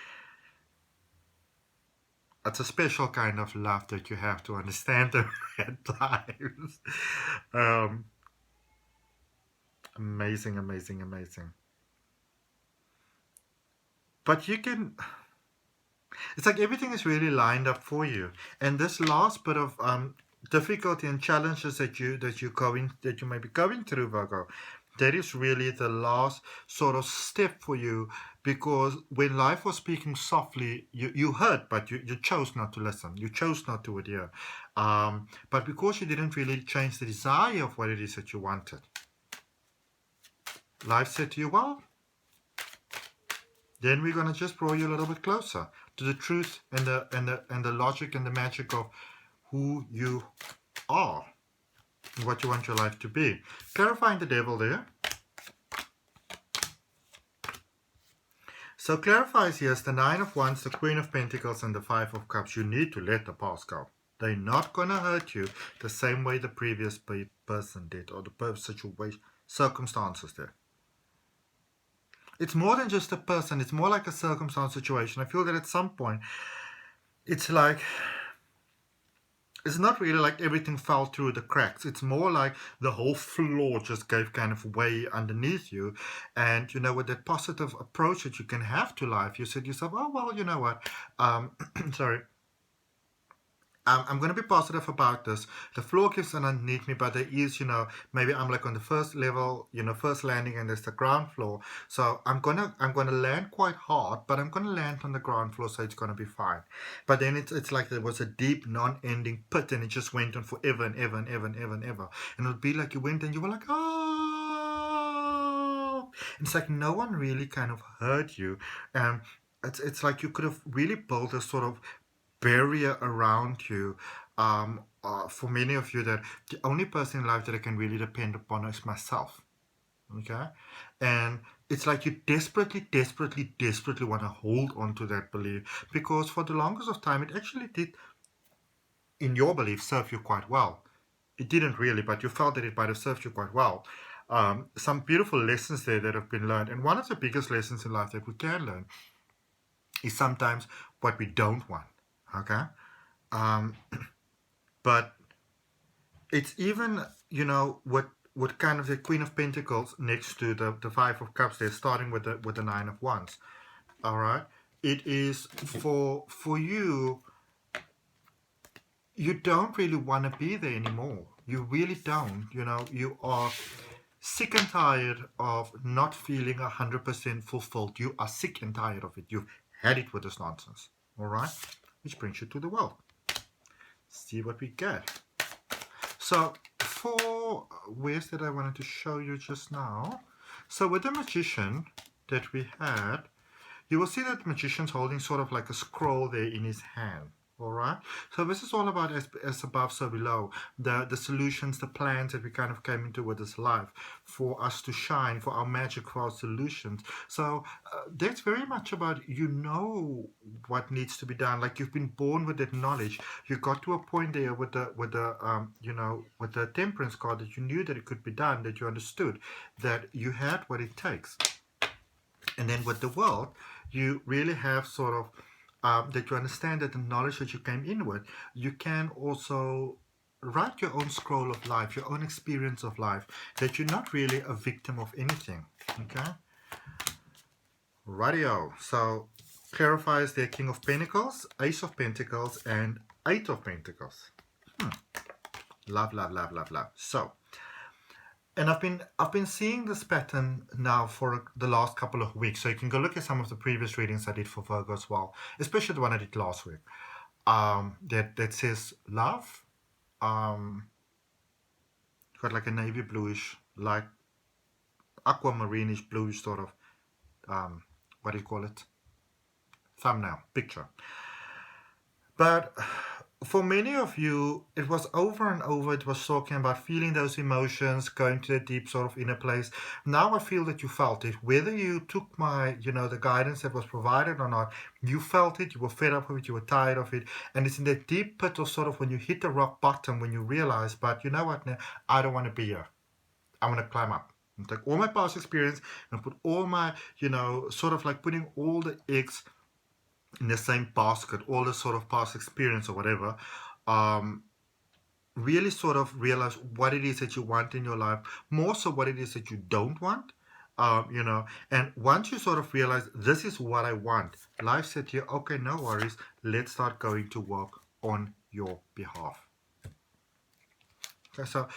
it's a special kind of love that you have to understand them at times. Amazing, amazing, amazing. But you can... It's like everything is really lined up for you, and this last bit of difficulty and challenges that you may be going through, Virgo, that is really the last sort of step for you, because when life was speaking softly, you heard, but you chose not to listen. You chose not to adhere. But because you didn't really change the desire of what it is that you wanted, life said to you, well, then we're going to just draw you a little bit closer to the truth and the logic and the magic of who you are and what you want your life to be. Clarifying the devil there. So clarifies here is the Nine of Wands, the Queen of Pentacles, and the Five of Cups. You need to let the past go. They're not going to hurt you the same way the previous person did, or the situation, circumstances did. It's more than just a person. It's more like a circumstance situation. I feel that at some point, it's like, it's not really like everything fell through the cracks. It's more like the whole floor just gave kind of way underneath you. And, you know, with that positive approach that you can have to life, you said to yourself, oh, well, you know what? Sorry. I'm going to be positive about this. The floor gives underneath me, but there is, you know, maybe I'm like on the first level, you know, first landing, and there's the ground floor. So I'm gonna land quite hard, but I'm gonna land on the ground floor, so it's gonna be fine. But then it's like there was a deep, non-ending pit, and it just went on forever and ever and ever and ever and ever. And it would be like you went and you were like, oh. It's like no one really kind of heard you. It's like you could have really built a sort of barrier around you. For many of you, that the only person in life that I can really depend upon is myself. Okay? And it's like you desperately, desperately, desperately want to hold on to that belief, because for the longest of time, it actually did, in your belief, serve you quite well. It didn't really, but you felt that it might have served you quite well. Some beautiful lessons there that have been learned. And one of the biggest lessons in life that we can learn is sometimes what we don't want. Okay? But it's even, you know, what kind of the Queen of Pentacles next to the Five of Cups, they're starting with the Nine of Wands. All right? It is for you, you don't really want to be there anymore. You really don't. You know, you are sick and tired of not feeling 100% fulfilled. You are sick and tired of it. You've had it with this nonsense. All right? Which brings you to the world. See what we get. So for ways that I wanted to show you just now. So with the Magician that we had, you will see that the Magician's holding sort of like a scroll there in his hand. All right. So this is all about as above, so below. The solutions, the plans that we kind of came into with this life for us to shine, for our magic, for our solutions. So that's very much about, you know, what needs to be done. Like you've been born with that knowledge. You got to a point there with the you know, with the Temperance card, that you knew that it could be done, that you understood that you had what it takes. And then with the world, you really have sort of that you understand that the knowledge that you came in with, you can also write your own scroll of life, your own experience of life, that you're not really a victim of anything. Okay? Radio. So clarifies their King of Pentacles, Ace of Pentacles, and Eight of Pentacles. Love, love, love, love, love. So, and I've been seeing this pattern now for the last couple of weeks. So you can go look at some of the previous readings I did for Virgo as well, especially the one I did last week. That says love. Got like a navy bluish, like aquamarine-ish bluish sort of what do you call it? Thumbnail picture. But for many of you, it was over and over. It was talking about feeling those emotions, going to the deep sort of inner place. Now I feel that you felt it. Whether you took my, the guidance that was provided or not, you felt it. You were fed up with it. You were tired of it. And it's in that deep pit of sort of when you hit the rock bottom, when you realize, but you know what, now I don't want to be here. I want to climb up. And take all my past experience and put all my, sort of like putting all the eggs in the same basket, all the sort of past experience or whatever, really sort of realize what it is that you want in your life, more so what it is that you don't want, and once you sort of realize this is what I want, life said to you, okay, no worries, let's start going to work on your behalf. Okay, so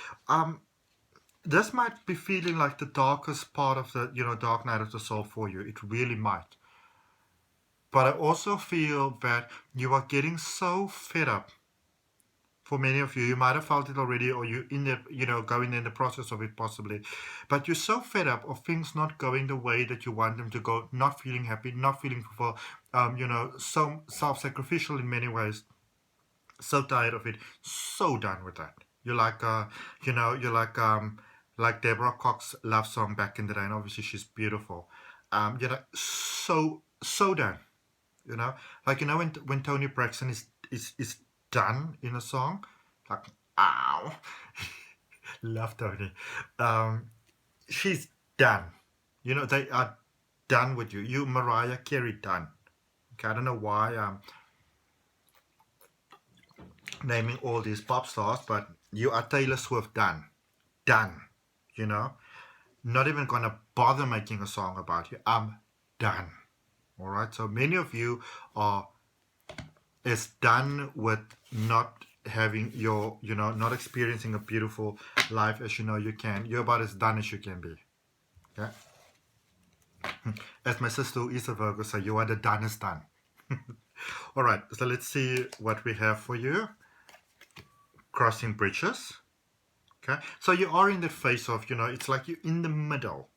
this might be feeling like the darkest part of the, dark night of the soul for you. It really might. But I also feel that you are getting so fed up. For many of you, you might have felt it already, or you in the, going in the process of it possibly. But you're so fed up of things not going the way that you want them to go, not feeling happy, not feeling fulfilled, so self-sacrificial in many ways. So tired of it, so done with that. You're like, like Deborah Cox's love song back in the day, and obviously she's beautiful. So done. Like when Tony Braxton is done in a song, like ow, love Tony. She's done. They are done with you. You Mariah Carey done. Okay, I don't know why I'm naming all these pop stars, but you are Taylor Swift done. Not even gonna bother making a song about you. I'm done. All right, so many of you are as done with not having your, not experiencing a beautiful life as you can. You're about as done as you can be. Okay? As my sister who is a Virgo said, you are the donest done. All right, so let's see what we have for you. Crossing bridges. Okay, so you are in the phase of, it's like you're in the middle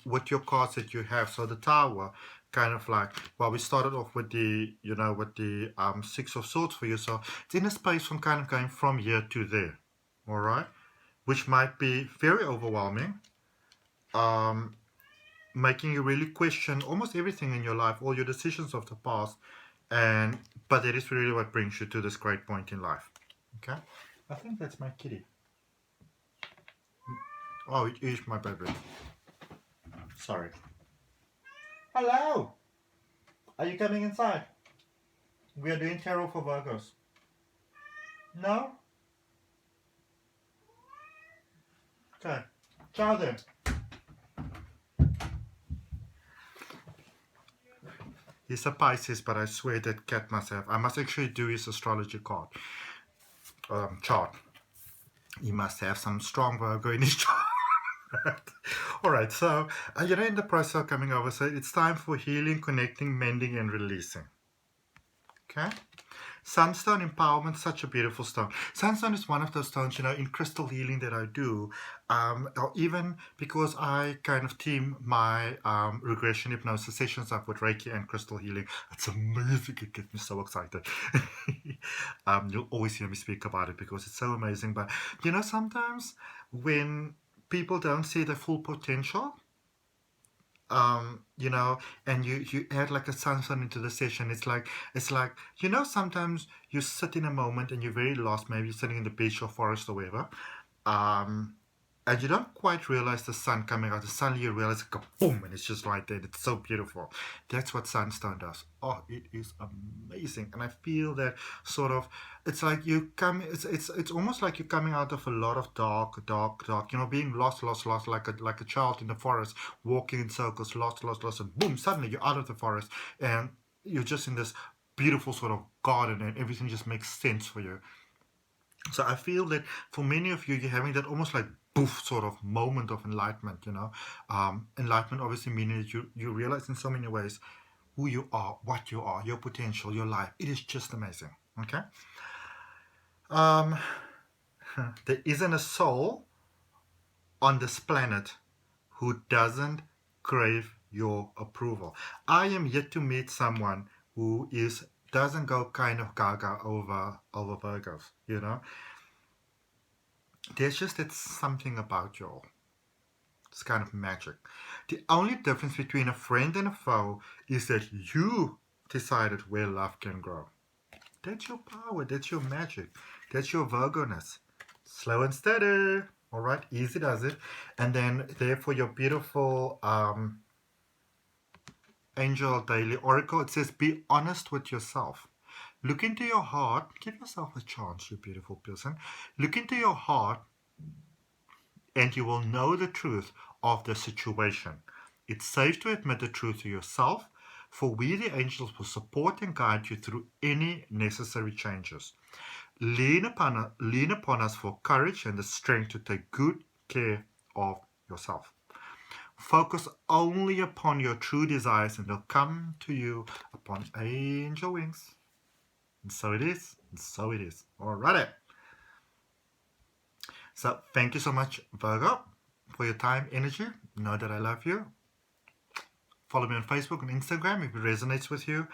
with your cards that you have. So the Tower, kind of like, well, we started off with the, Six of Swords for you. So it's in a space from kind of going from here to there. All right, which might be very overwhelming, making you really question almost everything in your life, all your decisions of the past, but that is really what brings you to this great point in life. Okay, I think that's my kitty. Oh, it is my baby. Sorry. Hello. Are you coming inside? We are doing tarot for Virgos. No? Okay. Ciao then. He's a Pisces, but I swear that cat must have. I must actually do his astrology chart. He must have some strong Virgo in his chart. All right, so in the process of coming over, so it's time for healing, connecting, mending, and releasing. Okay. Sunstone empowerment, such a beautiful stone. Sunstone is one of those stones, in crystal healing that I do, or even because I kind of team my regression hypnosis sessions up with Reiki and crystal healing. It's amazing. It gets me so excited. You'll always hear me speak about it because it's so amazing. But, sometimes when people don't see the full potential, and you add like a sunstone into the session, it's like sometimes you sit in a moment and you're very lost, maybe you're sitting in the beach or forest or wherever, and you don't quite realize the sun coming out. And suddenly you realize, boom, and it's just right there. It's so beautiful. That's what sunstone does. Oh, it is amazing. And I feel that sort of, it's like you come. It's almost like you're coming out of a lot of dark. You know, being lost, like a child in the forest, walking in circles, lost, and boom, suddenly you're out of the forest, and you're just in this beautiful sort of garden, and everything just makes sense for you. So I feel that for many of you, you're having that almost like poof sort of moment of enlightenment, you know. Enlightenment obviously meaning that you realize in so many ways who you are, what you are, your potential, your life. It is just amazing. Okay. Um, there isn't a soul on this planet who doesn't crave your approval. I am yet to meet someone who doesn't go kind of gaga over Virgos, you know. There's just that something about you all. It's kind of magic. The only difference between a friend and a foe is that you decided where love can grow. That's your power. That's your magic. That's your Virgo-ness. Slow and steady. All right, easy does it. And then there for your beautiful Angel Daily Oracle, it says, be honest with yourself. Look into your heart. Give yourself a chance, you beautiful person. Look into your heart and you will know the truth of the situation. It's safe to admit the truth to yourself, for we the angels will support and guide you through any necessary changes. Lean upon us for courage and the strength to take good care of yourself. Focus only upon your true desires and they'll come to you upon angel wings. And so it is, and so it is. Alrighty. So thank you so much, Virgo, for your time, energy. Know that I love you. Follow me on Facebook and Instagram if it resonates with you.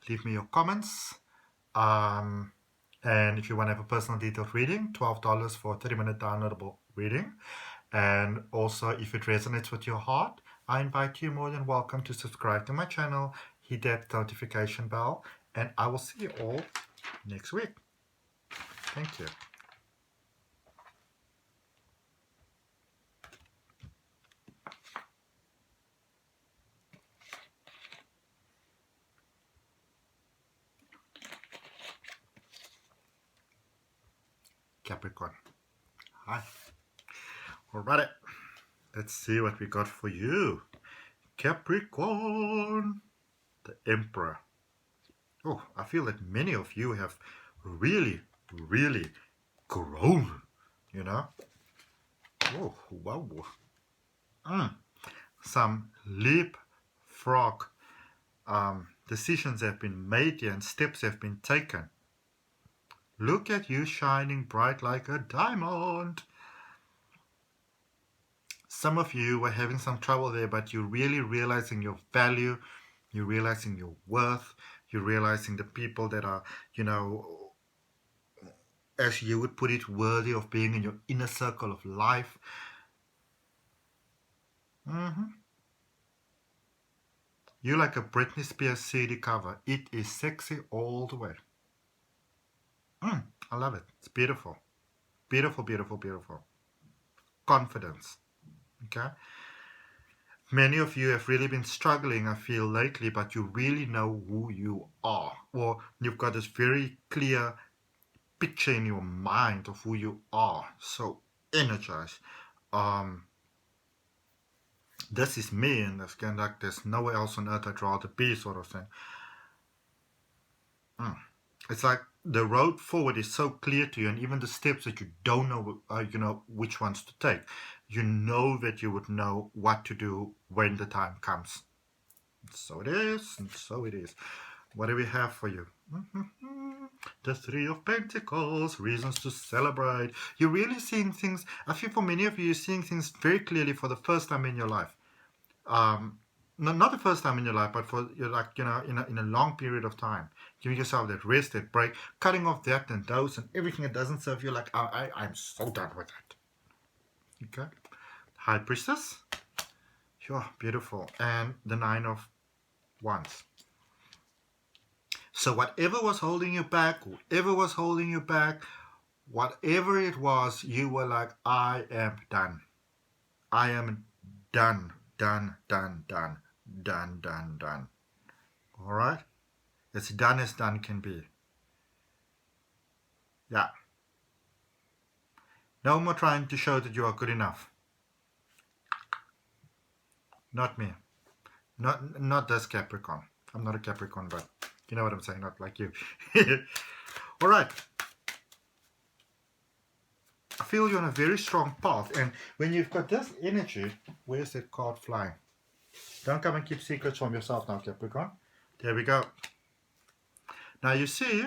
Leave me your comments. And if you want to have a personal detailed reading, $12 for a 30-minute downloadable reading. And also, if it resonates with your heart, I invite you more than welcome to subscribe to my channel, hit that notification bell, and I will see you all next week. Thank you. Capricorn. Hi. Alrighty. Let's see what we got for you. Capricorn. The Emperor. Oh, I feel that many of you have really, really grown, you know. Oh, wow. Some leapfrog decisions have been made here and steps have been taken. Look at you shining bright like a diamond. Some of you were having some trouble there, but you're really realizing your value, you're realizing your worth, you're realizing the people that are, you know, as you would put it, worthy of being in your inner circle of life. You're like a Britney Spears CD cover. It is sexy all the way. I love it. It's beautiful. Beautiful, beautiful, beautiful. Confidence. Okay? Many of you have really been struggling, I feel, lately, but you really know who you are. Or you've got this very clear picture in your mind of who you are. So energized. This is me, and that's kind of like there's nowhere else on earth I'd rather be, sort of thing. It's like the road forward is so clear to you, and even the steps that you don't know, you know, which ones to take. You know that you would know what to do when the time comes. So it is, and so it is. What do we have for you? The Three of Pentacles, reasons to celebrate. You're really seeing things. I feel for many of you, you're seeing things very clearly for the first time in your life. Not the first time in your life, but for like, you know, in a long period of time, giving yourself that rest, that break, cutting off that and those and everything that doesn't serve you. Like I'm so done with that. Okay, High Priestess, sure, beautiful, and the Nine of Wands. So whatever was holding you back, whatever it was, you were like, I am done. I am done, done, done, done, done, done, done. All right? As done as done can be. Yeah. No more trying to show that you are good enough. Not me. Not this Capricorn. I'm not a Capricorn, but you know what I'm saying, not like you. All right. I feel you're on a very strong path, and when you've got this energy, where's that card flying? Don't come and keep secrets from yourself now, Capricorn. There we go. Now you see,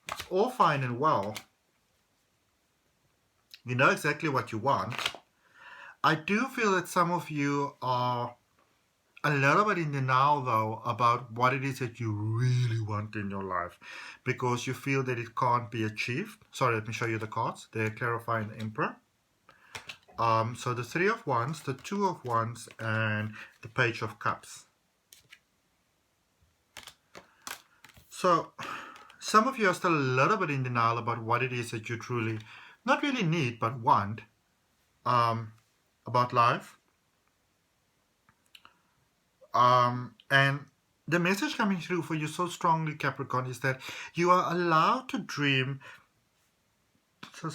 it's all fine and well. You know exactly what you want. I do feel that some of you are a little bit in denial, though, about what it is that you really want in your life, because you feel that it can't be achieved. Sorry, let me show you the cards. They're clarifying the Emperor. So the Three of Wands, the Two of Wands, and the Page of Cups. So some of you are still a little bit in denial about what it is that you truly, not really need, but want about life. And the message coming through for you so strongly, Capricorn, is that you are allowed to dream.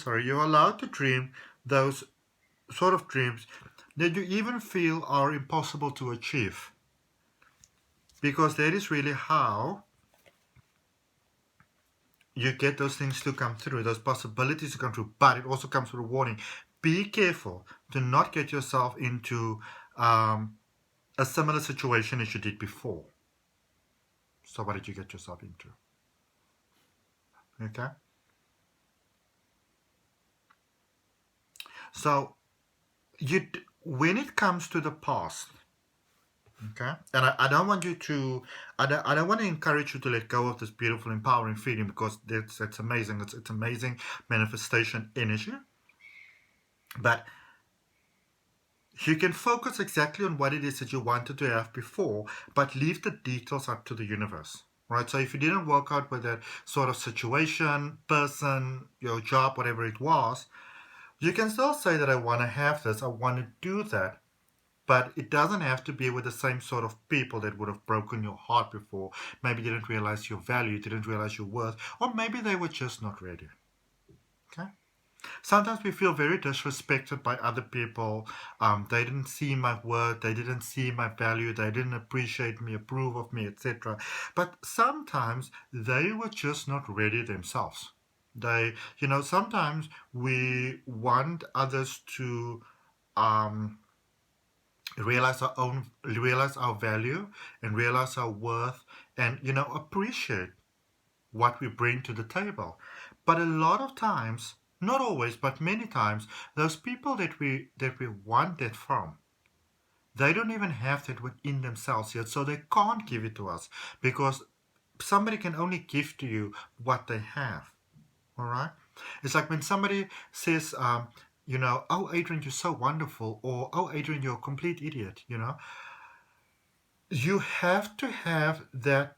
You're allowed to dream those sort of dreams that you even feel are impossible to achieve, because that is really how you get those things to come through, those possibilities to come through. But it also comes with a warning: be careful to not get yourself into a similar situation as you did before. So what did you get yourself into? Okay. So when it comes to the past, okay, and I don't want you to, I don't want to encourage you to let go of this beautiful, empowering feeling, because that's amazing. It's amazing manifestation energy. But you can focus exactly on what it is that you wanted to have before, but leave the details up to the universe, right? So if you didn't work out with that sort of situation, person, your job, whatever it was, you can still say that I want to have this, I want to do that, but it doesn't have to be with the same sort of people that would have broken your heart before. Maybe you didn't realize your value, didn't realize your worth, or maybe they were just not ready. Okay? Sometimes we feel very disrespected by other people. They didn't see my worth, they didn't see my value, they didn't appreciate me, approve of me, etc. But sometimes they were just not ready themselves. Sometimes we want others to realize our value and realize our worth, and appreciate what we bring to the table. But a lot of times, not always, but many times, those people that we want that from, they don't even have that within themselves yet, so they can't give it to us, because somebody can only give to you what they have. All right? It's like when somebody says, oh, Adrian, you're so wonderful, or oh, Adrian, you're a complete idiot. You have to have that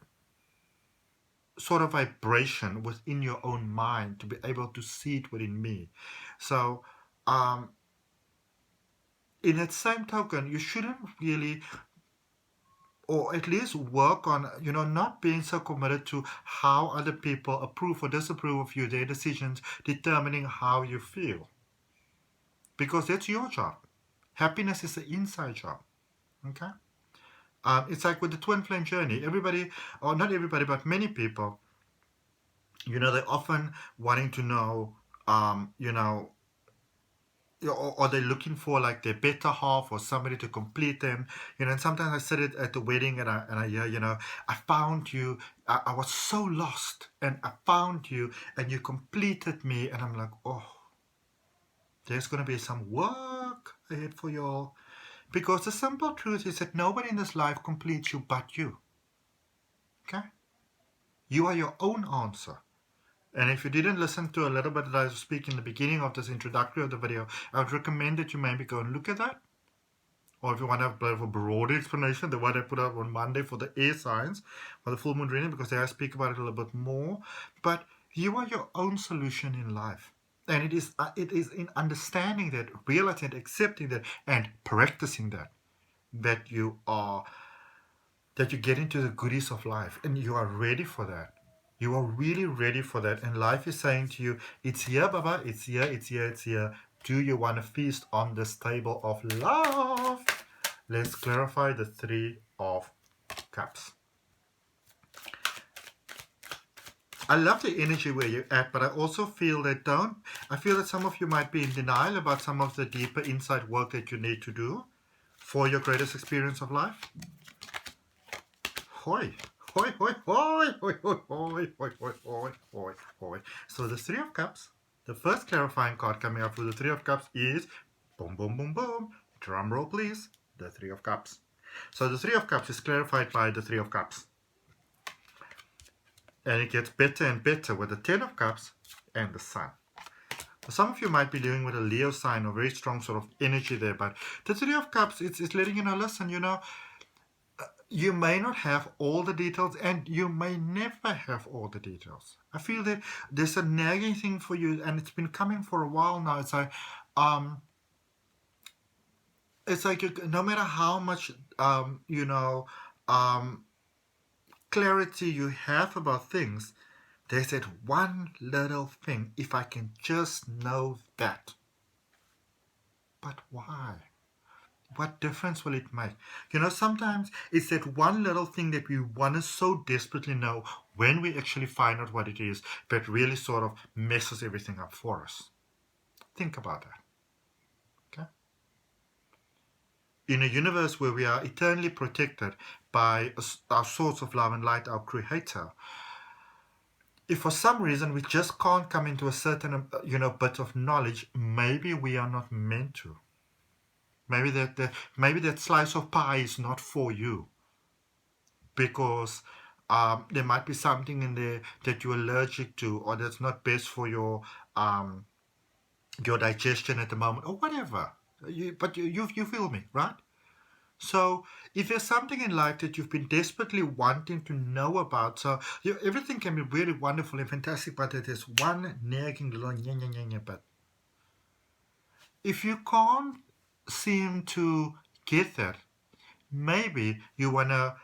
sort of vibration within your own mind to be able to see it within me. So in that same token, you shouldn't really, or at least work on not being so committed to how other people approve or disapprove of you, their decisions determining how you feel, because that's your job. Happiness is an inside job. Okay. It's like with the twin flame journey. Everybody, or not everybody, but many people, they're often wanting to know, or they're looking for like their better half or somebody to complete them. And sometimes I sit at the wedding and I hear, I found you. I was so lost and I found you and you completed me. And I'm like, oh, there's going to be some work ahead for y'all. Because the simple truth is that nobody in this life completes you but you. Okay? You are your own answer. And if you didn't listen to a little bit that I was speaking in the beginning of this introductory of the video, I would recommend that you maybe go and look at that. Or if you want to have a bit of a broader explanation, the one I put out on Monday for the air signs, for the full moon reading, because there I speak about it a little bit more. But you are your own solution in life. And it is in understanding that, realizing and accepting that, and practicing that you get into the goodies of life, and you are ready for that. You are really ready for that, and life is saying to you, it's here, Baba, it's here, it's here, it's here. Do you want to feast on this table of love? Let's clarify the Three of Cups. I love the energy where you're at, but I also feel that I feel that some of you might be in denial about some of the deeper inside work that you need to do for your greatest experience of life. Hoi, hoi, hoi, hoi, hoi, hoi, hoi, hoi, hoi, hoi, hoi, hoi. So the Three of Cups, the first clarifying card coming up with the Three of Cups is, boom, boom, boom, boom, drum roll please, the Three of Cups. So the Three of Cups is clarified by the Three of Cups. And it gets better and better with the Ten of Cups and the Sun. Some of you might be dealing with a Leo sign or very strong sort of energy there, but the Three of Cups, it's letting you know, listen, you may not have all the details, and you may never have all the details. I feel that there's a nagging thing for you, and it's been coming for a while now. It's like no matter how much clarity you have about things, there's that one little thing. If I can just know that. But why? What difference will it make? Sometimes it's that one little thing that we want to so desperately know, when we actually find out what it is, that really sort of messes everything up for us. Think about that. Okay? In a universe where we are eternally protected by our source of love and light, our Creator, if for some reason we just can't come into a certain bit of knowledge, maybe we are not meant to. Maybe that slice of pie is not for you, because there might be something in there that you're allergic to, or that's not best for your digestion at the moment, or whatever. But you feel me, right? So if there's something in life that you've been desperately wanting to know about, so everything can be really wonderful and fantastic, but there's one nagging little but if you can't seem to get that, maybe you want to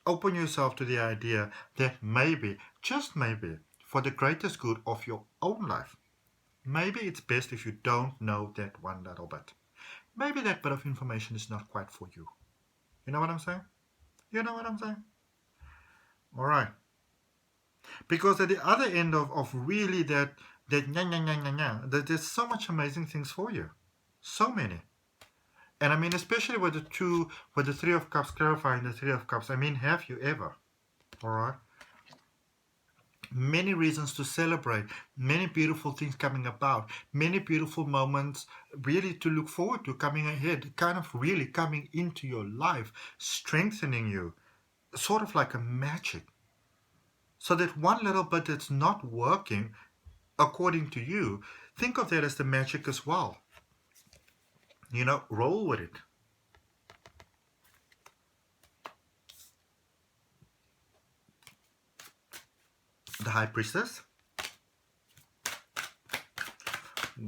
open yourself to the idea that maybe, just maybe, for the greatest good of your own life, maybe it's best if you don't know that one little bit. Maybe that bit of information is not quite for you. You know what I'm saying? You know what I'm saying? All right. Because at the other end of really that there's so much amazing things for you. So many. And I mean, especially with the Three of Cups, clarifying the Three of Cups, I mean, have you ever? All right. Many reasons to celebrate, many beautiful things coming about, many beautiful moments really to look forward to coming ahead, kind of really coming into your life, strengthening you, sort of like a magic. So that one little bit that's not working according to you, think of that as the magic as well. Roll with it. The High Priestess.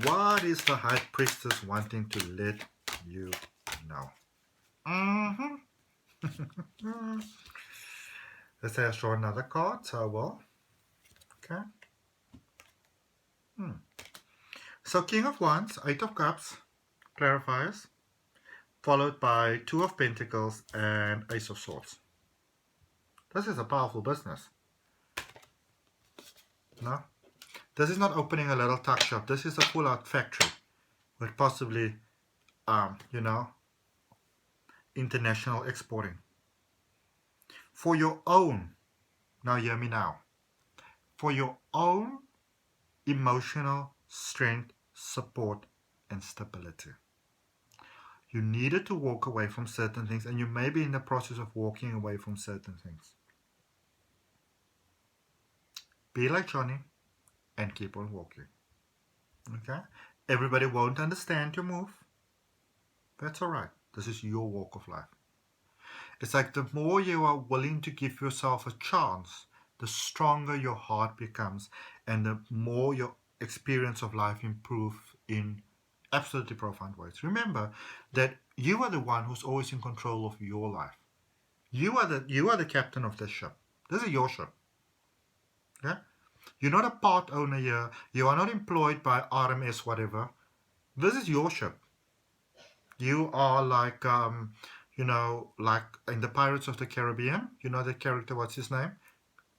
What is the High Priestess wanting to let you know? Let's say I draw another card, so I will. Okay. So King of Wands, Eight of Cups, clarifiers, followed by Two of Pentacles and Ace of Swords. This is a powerful business. No? This is not opening a little tuck shop. This is a full-out factory with possibly, international exporting. For your own, now hear me now, for your own emotional strength, support, and stability. You needed to walk away from certain things, and you may be in the process of walking away from certain things. Be like Johnny and keep on walking. Okay? Everybody won't understand your move. That's alright. This is your walk of life. It's like the more you are willing to give yourself a chance, the stronger your heart becomes, and the more your experience of life improve in absolutely profound ways. Remember that you are the one who's always in control of your life. You are the captain of this ship. This is your ship. Okay? You're not a part owner here. You are not employed by RMS whatever. This is your ship. You are like like in the Pirates of the Caribbean. You know that character, what's his name?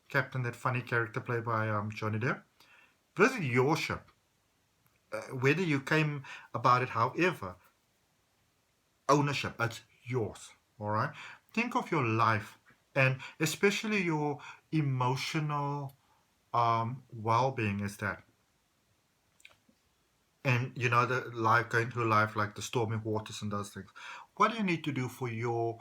Captain, that funny character played by Johnny Depp. This is your ship. Whether you came about it however, ownership, it's yours. All right? Think of your life, and especially your emotional well-being is that. And the life, going through life like the stormy waters and those things. What do you need to do for your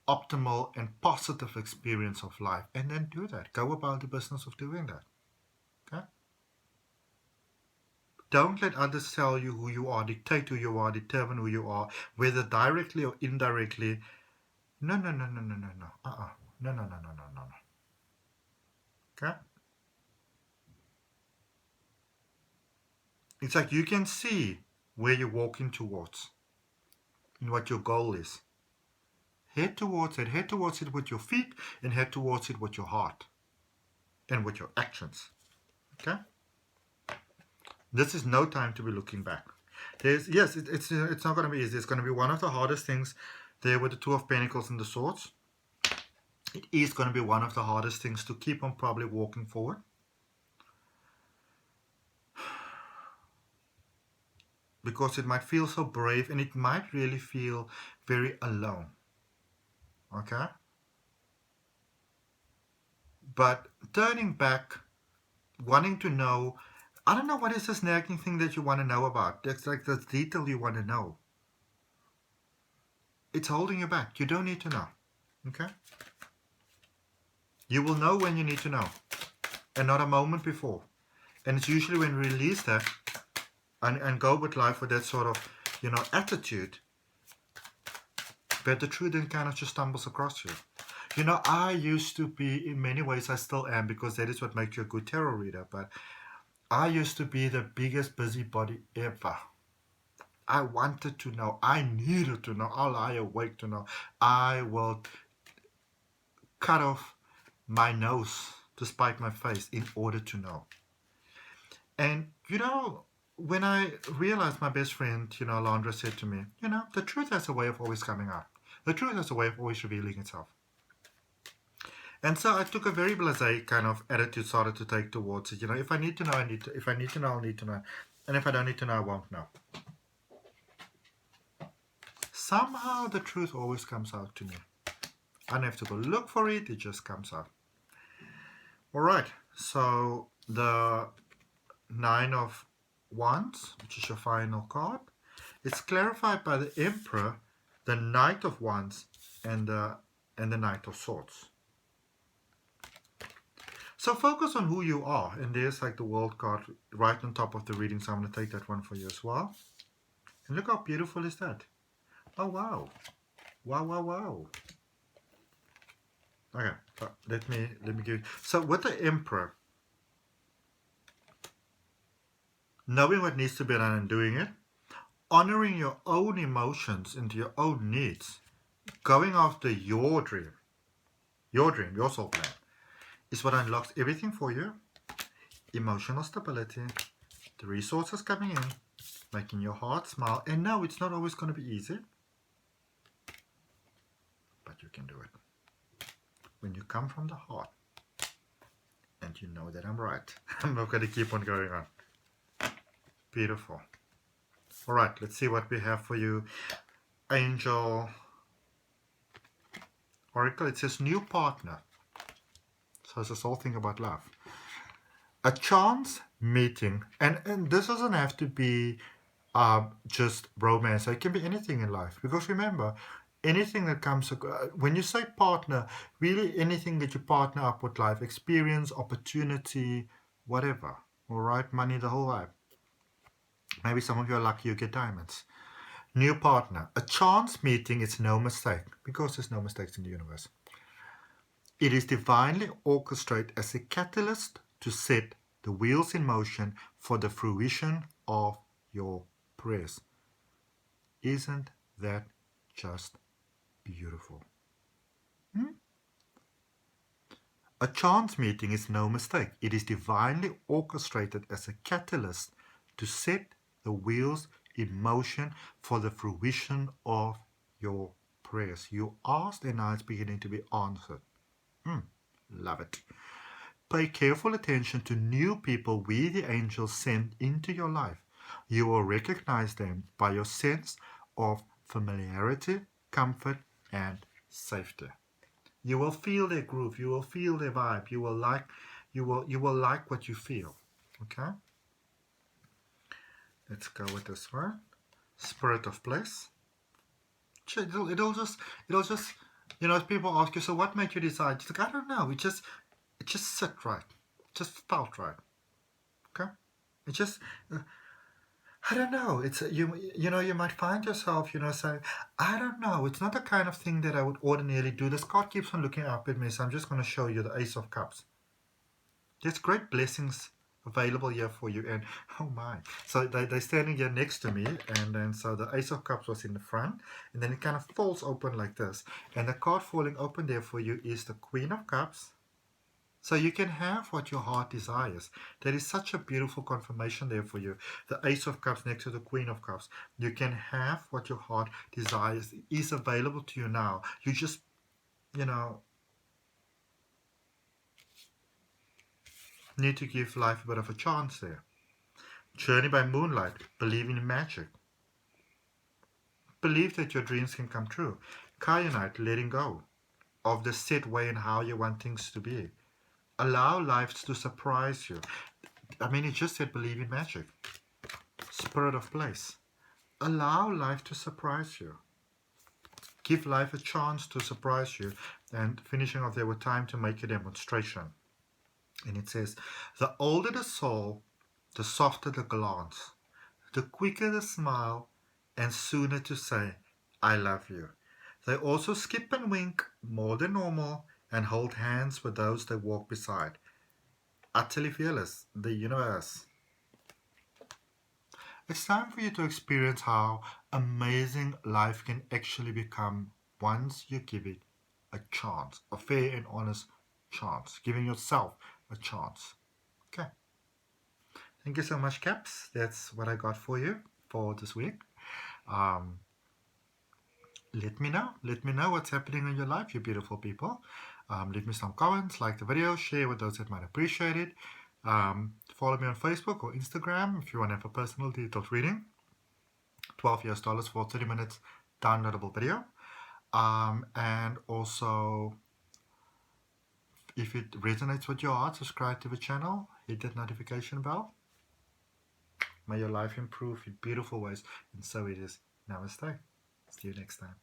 optimal and positive experience of life? And then do that. Go about the business of doing that. Okay? Don't let others tell you who you are, dictate who you are, determine who you are, whether directly or indirectly. No, no, no, no, no, no, no. No, no, no, no, no, no, no. Okay? It's like you can see where you're walking towards and what your goal is. Head towards it with your feet, and head towards it with your heart and with your actions. Okay? This is no time to be looking back. It's not going to be easy. It's going to be one of the hardest things there with the Two of Pentacles and the Swords. It is going to be one of the hardest things to keep on probably walking forward. Because it might feel so brave, and it might really feel very alone. Okay? But turning back, wanting to know, I don't know, what is this nagging thing that you want to know about? It's like the detail you want to know. It's holding you back. You don't need to know. Okay? You will know when you need to know, and not a moment before. And it's usually when we release that and go with life with that sort of, attitude, but the truth then kind of just stumbles across you. I used to be, in many ways I still am, because that is what makes you a good tarot reader, but I used to be the biggest busybody ever. I wanted to know. I needed to know. I'll lie awake to know. I will cut off my nose to spite my face in order to know. And, when I realized, my best friend, Alondra, said to me, the truth has a way of always coming out. The truth has a way of always revealing itself. And so I took a very blasé kind of attitude, started to take towards it. If I need to know, I need to. If I need to know, I'll need to know. And if I don't need to know, I won't know. Somehow the truth always comes out to me. I don't have to go look for it. It just comes out. All right. So the Nine of Wands, which is your final card, it's clarified by the Emperor, the Knight of Wands, and the Knight of Swords. So focus on who you are, and there's like the World card right on top of the reading, so I'm going to take that one for you as well. And look how beautiful is that. Oh wow. Wow, wow, wow. Okay, let me give you. So with the Emperor, knowing what needs to be done and doing it, honoring your own emotions and your own needs, going after your dream, your soul plan, is what unlocks everything for you. Emotional stability, the resources coming in, making your heart smile. And no, it's not always going to be easy, but you can do it. When you come from the heart, and you know that I'm right. I'm not going to keep on going on. Beautiful. All right, let's see what we have for you. Angel Oracle, it says new partner. So it's this whole thing about love. A chance meeting. And this doesn't have to be just romance. It can be anything in life. Because remember, anything that comes, when you say partner, really anything that you partner up with life, experience, opportunity, whatever. All right, money, the whole vibe. Maybe some of you are lucky you get diamonds. New partner. A chance meeting is no mistake, because there's no mistakes in the universe. It is divinely orchestrated as a catalyst to set the wheels in motion for the fruition of your prayers. Isn't that just beautiful? A chance meeting is no mistake. It is divinely orchestrated as a catalyst to set the wheels in motion for the fruition of your prayers. You asked and now it's beginning to be answered. Love it. Pay careful attention to new people we, the angels, send into your life. You will recognize them by your sense of familiarity, comfort, and safety. You will feel their groove. You will feel their vibe. You will like what you feel. Okay. Let's go with this one. Spirit of place. It'll just, if people ask you, so what made you decide? It's like, I don't know. It just sit right. It just felt right. Okay. It just, I don't know. It's you might find yourself, saying, I don't know. It's not the kind of thing that I would ordinarily do. This card keeps on looking up at me, so I'm just going to show you the Ace of Cups. There's great blessings available here for you, and oh my! So they're standing here next to me, and then so the Ace of Cups was in the front, and then it kind of falls open like this, and the card falling open there for you is the Queen of Cups. So you can have what your heart desires. That is such a beautiful confirmation there for you. The Ace of Cups next to the Queen of Cups. You can have what your heart desires. It is available to you now. You just, need to give life a bit of a chance there. Journey by moonlight. Believe in magic. Believe that your dreams can come true. Kyanite. Letting go of the set way and how you want things to be. Allow life to surprise you. I mean, it just said believe in magic. Spirit of place. Allow life to surprise you. Give life a chance to surprise you. And finishing off there with time to make a demonstration. And it says, the older the soul, the softer the glance, the quicker the smile, and sooner to say, I love you. They also skip and wink more than normal and hold hands with those they walk beside. Utterly fearless, the universe. It's time for you to experience how amazing life can actually become once you give it a chance, a fair and honest chance, giving yourself a chance. Okay. Thank you so much, Caps. That's what I got for you for this week. Let me know. Let me know what's happening in your life, you beautiful people. Leave me some comments, like the video, share with those that might appreciate it. Follow me on Facebook or Instagram if you want to have a personal detailed reading. $12 for 30 minutes downloadable video. And also, if it resonates with your heart, subscribe to the channel, hit that notification bell. May your life improve in beautiful ways, and so it is. Namaste. See you next time.